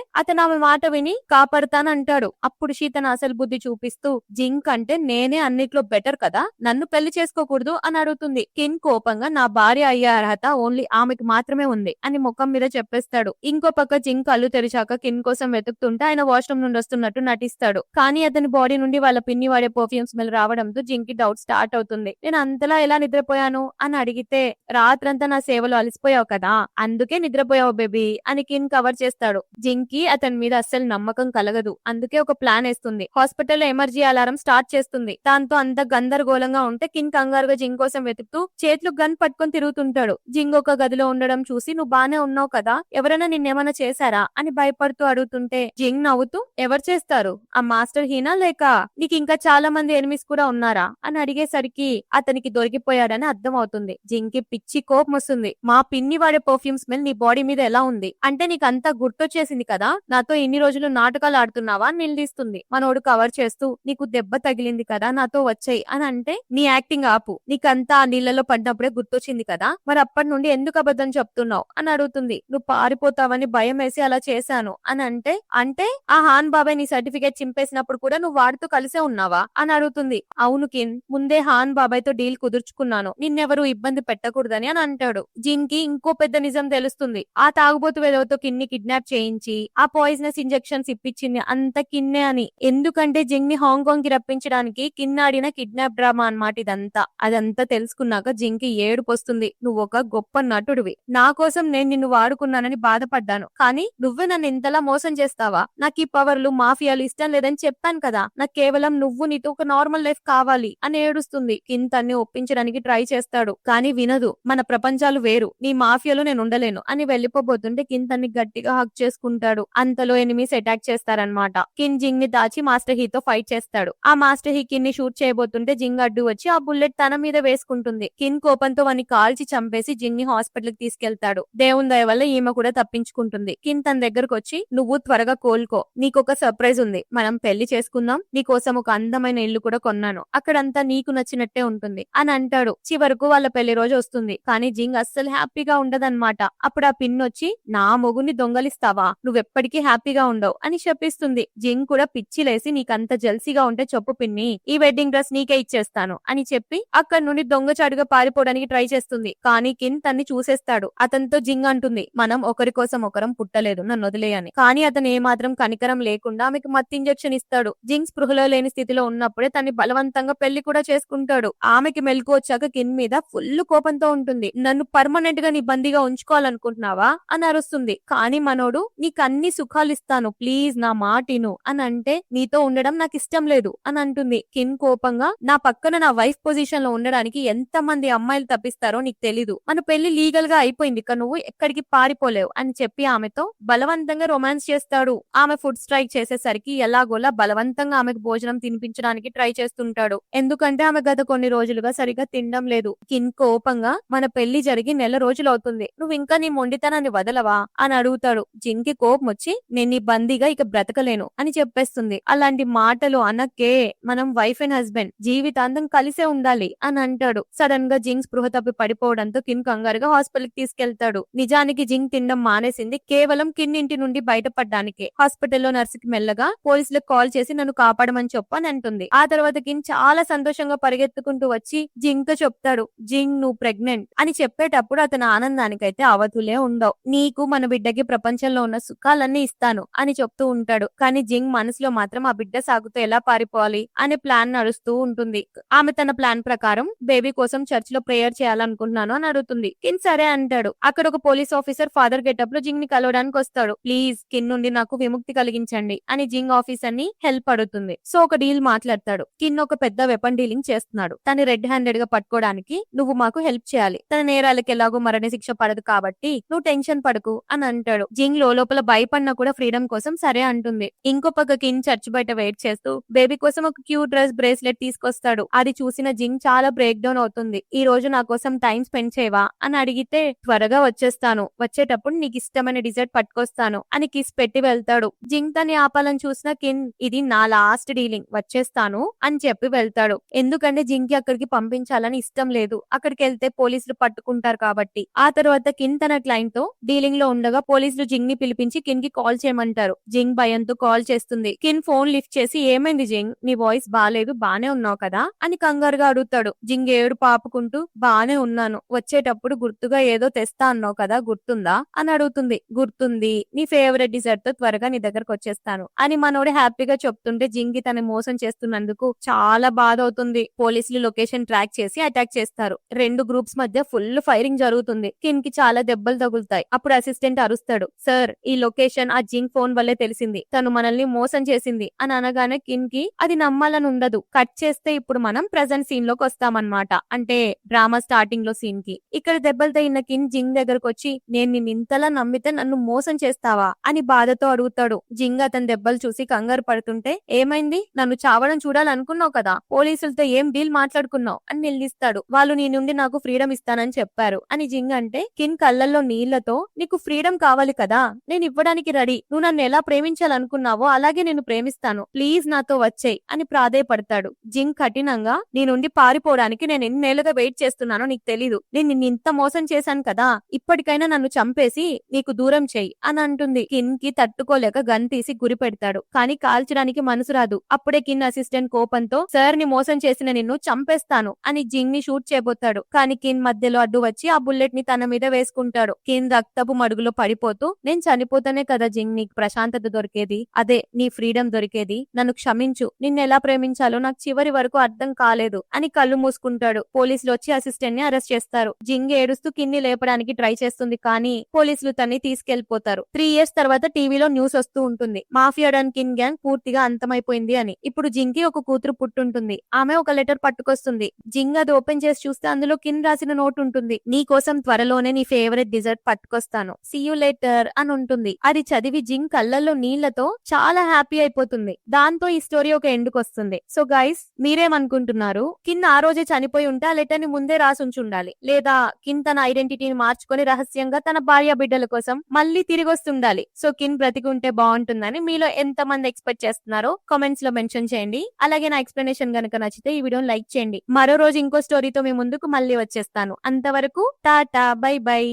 అతను ఆమె మాట విని కాపాడతానంటాడు. అప్పుడు షీ తన అసలు బుద్ధి చూపిస్తూ జింగ్ కంటే నేనే అన్నిట్లో బెటర్ కదా, నన్ను పెళ్లి చేసుకోకూడదు అని అడుగుతుంది. కిన్ కోపంగా నా భార్య అయ్యే అర్హత ఓన్లీ ఆమెకు మాత్రమే ఉంది అని ముఖం మీద చెప్పేస్తాడు. ఇంకో పక్క జింగ్ కళ్ళు తెరిచాక కిన్ కోసం వెతుకుతుంటే ఆయన వాష్రూమ్ నుండి వస్తున్నట్టు నటిస్తాడు. కానీ అతని బాడీ నుండి వాళ్ళ పిన్ని వాడే పర్ఫ్యూమ్ స్మెల్ రావడంతో జింగ్ కి డౌట్ స్టార్ట్ అవుతుంది. నేను అంతలా ఎలా నిద్రపోయాను అని అడిగితే రాత్రంతా నా సేవలో అలసిపోయావు కదా, అందుకే నిద్రపోయావు బేబీ అని కిన్ కవర్ చేస్తాడు. జింగ్ కి అతని మీద అస్సలు నమ్మకం కలగదు. అందుకే ఒక ప్లాన్ వేస్తుంది. హాస్పిటల్లో ఎమర్జీ అలారం స్టార్ట్ చేస్తుంది. దాంతో అంత గందరగోళంగా ఉంటే కిన్ కంగారుగా జింగ్ కోసం వెతుకుతూ చేతులు గన్ పట్టుకొని తిరుగుతుంటాడు. జింగ్ ఒక గదిలో ఉండడం చూసి నువ్వు బానే ఉన్నావు కదా, ఎవరైనా నిన్నేమన్నా చేశారా అని భయపడుతూ అడుగుతుంటే జింగ్ నవ్వుతూ ఎవరు చేస్తారు, ఆ మాస్టర్ హీనా లేక నీకు ఇంకా చాలా మంది ఎనిమిస్ కూడా ఉన్నారా అని అడిగేసరికి అతనికి దొరికిపోయాడని అర్థం అవుతుంది. జింగ్ కి పిచ్చి కోపం వస్తుంది. మా పిన్ని వాడే పర్ఫ్యూమ్ స్మెల్ నీ బాడీ మీద ఎలా ఉంది అంటే నీకు అంతా గుర్తొచ్చేసింది కదా, నాతో ఇన్ని రోజులు నాటకాలు ఆడుతున్నావా అని నిలదీస్తుంది. మనోడు కవర్ చేస్తూ నీకు దెబ్బ తగిలింది కదా, నాతో వచ్చాయి అని అంటే నీ యాక్టింగ్ ఆపు, నీకంతా ఆ నీళ్లలో పడినప్పుడే గుర్తొచ్చింది కదా, మరి అప్పటి నుండి ఎందుకు అబద్ధం చెప్తున్నావు అని అడుగుతుంది. నువ్వు పారిపోతావని భయం వేసి అలా చేశాను అని అంటే ఆ హాన్ బాబాయ్ నీ సర్టిఫికేట్ చింపేసినప్పుడు కూడా నువ్వు వాడితో కలిసే ఉన్నావా అని అడుగుతుంది. అవును కిన్, ముందే హాన్ బాబాయ్ తో డీల్ కుదుర్చుకున్నాను, నిన్నెవరూ ఇబ్బంది పెట్టకూడదని అని అంటాడు. జిన్ కి ఇంకో పెద్ద నిజం తెలుస్తుంది. ఆ తాగుబోతు వెదవతో కిన్ని కిడ్నాప్ చేయించి ఆ పాయిజనస్ ఇంజెక్షన్స్ ఇప్పించింది అంత కిన్నే అని. ఎందుకంటే జింగ్ ని హాంకాంగ్ కి రప్పించడానికి కిన్ ఆడిన కిడ్నాప్ డ్రామా అన్నమాట ఇదంతా. అదంతా తెలుసుకున్నాక జింగ్ కి ఏడుపు వస్తుంది. నువ్వు ఒక గొప్ప నటుడివి, నా కోసం నేను నిన్ను వాడుకున్నానని బాధపడ్డాను, కానీ నువ్వే నన్ను ఇంతలా మోసం చేస్తావా, నాకు ఈ పవర్లు మాఫియాలు ఇష్టం లేదని చెప్పాను కదా, నాకు కేవలం నువ్వు నీతో ఒక నార్మల్ లైఫ్ కావాలి అని ఏడుస్తుంది. కిన్ తన్ని ఒప్పించడానికి ట్రై చేస్తాడు, కానీ వినదు. మన ప్రపంచాలు వేరు, నీ మాఫియాలో నేను ఉండలేను అని వెళ్లిపోబోతుంటే కిన్ తన్ని గట్టిగా హక్ చేసుకుంటాడు. అంతలో ఎనిమిస్ అటాక్ చేస్తారనమాట. కిన్ జింగ్ ని దాచి మాస్టర్ హీతో ఫైట్ చేస్తాడు. ఆ మాస్టర్ హీ కిన్ ని షూట్ చేయబోతుంటే జింగ్ అడ్డు వచ్చి ఆ బుల్లెట్ తన మీద వేసుకుంటుంది. కిన్ కోపంతో వాన్ని కాల్చి చంపేసి జింగ్ ని హాస్పిటల్ కి తీసుకెళ్తాడు. దేవుని దయ వల్ల ఈమె కూడా తప్పించుకుంటుంది. కిన్ తన దగ్గరకు వచ్చి నువ్వు త్వరగా కోలుకో, నీకొక సర్ప్రైజ్ ఉంది, మనం పెళ్లి చేసుకుందాం, నీకోసం ఒక అందమైన ఇల్లు కూడా కొన్నాను, అక్కడంతా నీకు నచ్చినట్టే ఉంటుంది అని అంటాడు. చివరకు వాళ్ళ పెళ్లి రోజు వస్తుంది. కానీ జింగ్ అస్సలు హ్యాపీగా ఉండదన్నమాట. అప్పుడు ఆ పిన్ వచ్చి నా మొగుని దొంగలిస్తావా, నువ్వెప్పటికీ హ్యాపీగా ఉండవు అని చెప్పిస్తుంది. జింగ్ కూడా పిచ్చిలేసి నీకంత జల్సీగా ఉంటే చెప్పు పిన్ని, ఈ వెడ్డింగ్ డ్రెస్ నీకే ఇచ్చేస్తాను అని చెప్పి అక్కడి నుండి దొంగచాటుగా పారిపోవడానికి ట్రై చేస్తుంది. కానీ కిన్ తన్ని చూసేస్తాడు. అతనితో జింగ్ అంటుంది మనం ఒకరి కోసం ఒకరం పుట్టలేదు, నన్ను వదిలేయని. కానీ అతను ఏమాత్రం కనికరం లేకుండా ఆమెకు మత్తు ఇంజెక్షన్ ఇస్తాడు. జింగ్ స్పృహలో లేని స్థితిలో ఉన్నప్పుడే తన్ని బలవంతంగా పెళ్లి కూడా చేసుకుంటాడు. ఆమెకి మెలకు వచ్చాక కిన్ మీద ఫుల్ కోపంతో ఉంటుంది. నన్ను పర్మనెంట్ గా నీ బందీగా ఉంచుకోవాలనుకుంటున్నావా అని అరుస్తుంది. కానీ మనోడు నీకన్ని సుఖాలు ఇస్తాను, ప్లీజ్ నా మాటిను అని అంటే నీతో ఉండడం నాకు ఇష్టం లేదు అని అంటుంది. కిన్ కోపంగా నా పక్కన నా వైఫ్ పొజిషన్ లో ఉండడానికి ఎంత మంది అమ్మాయిలు తప్పిస్తారో నీకు తెలీదు, మన పెళ్లి లీగల్ గా అయిపోయింది, ఇక నువ్వు ఎక్కడికి పారిపోలేవు అని చెప్పి ఆమెతో బలవంతంగా రొమాన్స్ చేస్తాడు. ఆమె ఫుడ్ స్ట్రైక్ చేసేసరికి ఎలాగోలా బలవంతంగా ఆమెకు భోజనం తినిపించడానికి ట్రై చేస్తుంటాడు. ఎందుకంటే ఆమె గత కొన్ని రోజులుగా సరిగా తినడం లేదు. కిన్ కోపంగా మన పెళ్లి జరిగి నెల రోజులు అవుతుంది, నువ్వు ఇంకా నీ మొండితనాన్ని వదలవా అని అడుగుతాడు. జింగ్ కి కోపం వచ్చి నేను నీ బందీగా ఇక బ్రతకలేను అని చెప్పేస్తుంది. అలాంటి మాటలు అనకే, మనం వైఫ్ అండ్ హస్బెండ్ జీవితాంతం కలిసే ఉండాలి అని అంటాడు. సడన్ గా జింగ్ స్పృహ తప్పి పడిపోవడంతో కిన్ కంగారుగా హాస్పిటల్ కి తీసుకెళ్తాడు. నిజానికి జింగ్ తినడం మానేసింది కేవలం కిన్ ఇంటి నుండి బయటపడడానికే. హాస్పిటల్లో నర్సుకి మెల్లగా పోలీసులకు కాల్ చేసి నన్ను కాపాడమని చెప్పు అని అంటుంది. ఆ తర్వాత కిన్ చాలా సంతోషంగా పరిగెత్తుకుంటూ వచ్చి జింగ్ తో చెప్తాడు, జింగ్ నువ్వు ప్రెగ్నెంట్ అని చెప్పేటప్పుడు అతని ఆనందానికైతే అవధులే ఉండవు. నీకు మన బిడ్డకి ప్రపంచంలో ఉన్న సుఖాలన్నీ ఇస్తాను అని చెప్తూ ఉంటాడు. కానీ జింగ్ మనసులో మాత్రం ఆ బిడ్డ సాగుతో ఎలా పారిపోవాలి అనే ప్లాన్ నడుస్తూ ఉంటుంది. ఆమె తన ప్లాన్ ప్రకారం బేబీ కోసం చర్చ్ లో ప్రేయర్ చేయాలనుకుంటున్నాను అని అడుగుతుంది. కిన్ సరే అంటాడు. అక్కడ ఒక పోలీస్ ఆఫీసర్ ఫాదర్ గెటప్ లో జింగ్ ని కలవడానికి వస్తాడు. ప్లీజ్ కిన్ నుండి నాకు విముక్తి కలిగించండి అని జింగ్ ఆఫీసర్ ని హెల్ప్ అడుగుతుంది. సో ఒక డీల్ మాట్లాడతాడు. కిన్ ఒక పెద్ద వెపన్ డీలింగ్ చేస్తున్నాడు. తను రెడ్ హ్యాండెడ్ గా పట్టుకోవడానికి నువ్వు మాకు హెల్ప్ చేయాలి, తన నేరాలకు ఎలాగో మరణ శిక్ష పడదు కాబట్టి నువ్వు టెన్షన్ పడకు అని అంటాడు. జింగ్ లోపల భయపడినా కూడా ఫ్రీడమ్ కోసం సరే అంటుంది. ఇంకో పక్క కిన్ చర్చ్ బయట వెయిట్ చేస్తూ బేబీ కోసం ఒక క్యూట్ డ్రెస్ బ్రేస్లెట్ తీసుకొస్తాడు. అది చూసిన జింగ్ చాలా బ్రేక్ డౌన్ అవుతుంది. ఈ రోజు నా కోసం టైం స్పెండ్ చేయవా అని అడిగితే త్వరగా వచ్చేస్తాను, వచ్చేటప్పుడు నీకు ఇష్టమైన డిజర్ట్ పట్టుకొస్తాను అని కిస్ పెట్టి వెళ్తాడు. జింగ్ తని ఆపాలని చూసిన కిన్ ఇది నా లాస్ట్ డీలింగ్, వచ్చేస్తాను అని చెప్పి వెళ్తాడు. ఎందుకంటే జింగ్ కి అక్కడికి పంపించాలని ఇష్టం లేదు, అక్కడికి వెళ్తే పోలీసులు పట్టుకుంటారు కాబట్టి. ఆ తర్వాత కిన్ తన క్లయింట్ తో డీలింగ్ లో ఉండగా పోలీసులు జింగ్ ని పిలిపించి కిన్ కి కాల్ చేయమంటారు. జింగ్ భయంతో కాల్ చేస్తుంది. కిన్ ఫోన్ లిఫ్ట్ చేసి ఏమైంది జింగ్, నీ వాయిస్ బాలేదు, బానే ఉన్నావు కదా అని కంగారుగా అడుగుతాడు. జింగ్ ఏడు పాపుకుంటూ బానే ఉన్నాను, వచ్చేటప్పుడు గుర్తుగా ఏదో తెస్తా అన్నావు కదా గుర్తుందా అని అడుగుతుంది. గుర్తుంది, నీ ఫేవరెట్ డిజర్ట్ తో త్వరగా నీ దగ్గరకు వచ్చేస్తాను అని మనోడు హ్యాపీగా చెప్తుంటే జింగ్ కి తన మోసం చేస్తున్నందుకు చాలా బాధ అవుతుంది. పోలీసులు లొకేషన్ ట్రాక్ చేసి అటాక్ చేస్తారు. రెండు గ్రూప్స్ మధ్య ఫుల్ ఫైరింగ్ జరుగుతుంది. కిన్ కి చాలా దెబ్బలు తగులుతాయి. అప్పుడు అసిస్టెంట్ అరుస్తాడు, సార్ ఈ లొకేషన్ ఆ జింగ్ ఫోన్ వల్లే తెలిసింది, తను మనల్ని మోసం చేసింది అని అనగానే కిన్ కి అది నమ్మాలని ఉండదు. కట్ చేస్తే ఇప్పుడు మనం ప్రెజెంట్ సీన్ లోకి వస్తామన్నమాట. అంటే డ్రామా స్టార్టింగ్ లో సీన్ కి. ఇక్కడ దెబ్బలు తగిన కిన్ జింగ్ దగ్గరకు వచ్చి నేను నిన్ను ఇంతలా నమ్మితే నన్ను మోసం చేస్తావా అని బాధతో అడుగుతాడు. జింగ్ అతని దెబ్బలు చూసి కంగారు పడుతుంటే ఏమైంది, నన్ను చావడం చూడాలనుకున్నావు కదా, పోలీసులతో ఏం డీల్ మాట్లాడుకున్నావు అని నిలదీస్తాడు. వాళ్ళు నీ నుండి నాకు ఫ్రీడమ్ ఇస్తానని చెప్పారు అని జింగ్ అంటే కిన్ కళ్ళల్లో నీళ్లతో నీకు ఫ్రీడమ్ కావాలి కదా, నేను ఇవ్వడానికి రెడీ, నువ్వు నన్ను ఎలా ప్రేమించాలనుకున్నావో అలాగే నేను ప్రేమిస్తాను, ప్లీజ్ నాతో వచ్చేయ్ అని ప్రాధేయపడతాడు. జింగ్ కఠినంగా నీ నుండి పారిపోవడానికి నేను ఎన్నేళ్లుగా వెయిట్ చేస్తున్నానో నీకు తెలీదు, నేను నిన్ను ఇంత మోసం చేశాను కదా, ఇప్పటికైనా నన్ను చంపేసి నీకు దూరం చెయ్యి అని అంటుంది. కిన్ కి తట్టుకోలేక గన్ తీసి గురి పెడతాడు. కానీ కాల్చడానికి మనసు రాదు. అప్పుడే కిన్ అసిస్టెంట్ కోపంతో సార్ ని మోసం చేసిన నిన్ను చంపేస్తాను అని జింగ్ ని షూట్ చేయబోతాడు. కానీ కిన్ మధ్యలో అడ్డు వచ్చి ఆ బుల్లెట్ ని తన మీద వేసుకుంటాడు. కిన్ రక్తపు మడుగులో పడిపోతూ నేను చనిపోతానే కదా జింగ్ నీకు ప్రశాంతత దొరికేది, అదే నీ ఫ్రీడమ్ దొరికేది, నన్ను క్షమించు, నిన్ను ఎలా ప్రేమించాలో నాకు చివరి వరకు అర్థం కాలేదు అని కళ్ళు మూసుకుంటాడు. పోలీసులు వచ్చి అసిస్టెంట్ ని అరెస్ట్ చేస్తారు. జింగ్ ఏడుస్తూ కిన్ని లేపడానికి ట్రై చేస్తుంది. కానీ పోలీసులు తన్ని తీసుకెళ్లిపోతారు. 3 years తర్వాత టీవీలో న్యూస్ వస్తూ ఉంటుంది, మాఫియా డాన్ కిన్ గ్యాంగ్ పూర్తిగా అంతమైపోయింది అని. ఇప్పుడు జింగ్ కి ఒక కూతురు పుట్టుంటుంది. ఆమె ఒక లెటర్ పట్టుకొస్తుంది. జింగ్ అది ఓపెన్ చేసి చూస్తే అందులో కిన్ రాసిన నోట్ ఉంటుంది. నీ కోసం త్వరలోనే నీ ఫేవరెట్ డిజర్ట్ పట్టుకొస్తాను, సీ యూ లేటర్ అని ఉంటుంది. అది చదివి జింగ్ కళ్ళల్లో నీళ్లతో చాలా హ్యాపీ అయిపోతుంది. దాంతో ఈ స్టోరీ ఒక ఒక ఎండుకు వస్తుంది. సో గైస్ మీరేమనుకుంటున్నారు? కిన్ ఆ రోజే చనిపోయి ఉంటే ఆ లెటర్ ని ముందే రాసుంచి ఉండాలి, లేదా కిన్ తన ఐడెంటిటీని మార్చుకొని రహస్యంగా తన భార్య బిడ్డల కోసం మళ్ళీ తిరిగి వస్తుండాలి. సో కిన్ బ్రతికి ఉంటే బాగుంటుందని మీలో ఎంత మంది ఎక్స్పెక్ట్ చేస్తున్నారో కామెంట్స్ లో మెన్షన్ చేయండి. అలాగే నా ఎక్స్ప్లెనేషన్ గనుక నచ్చితే ఈ వీడియోని లైక్ చేయండి. మరో రోజు ఇంకో స్టోరీతో మీ ముందుకు మళ్ళీ వచ్చేస్తాను. అంతవరకు టాటా, బై బై.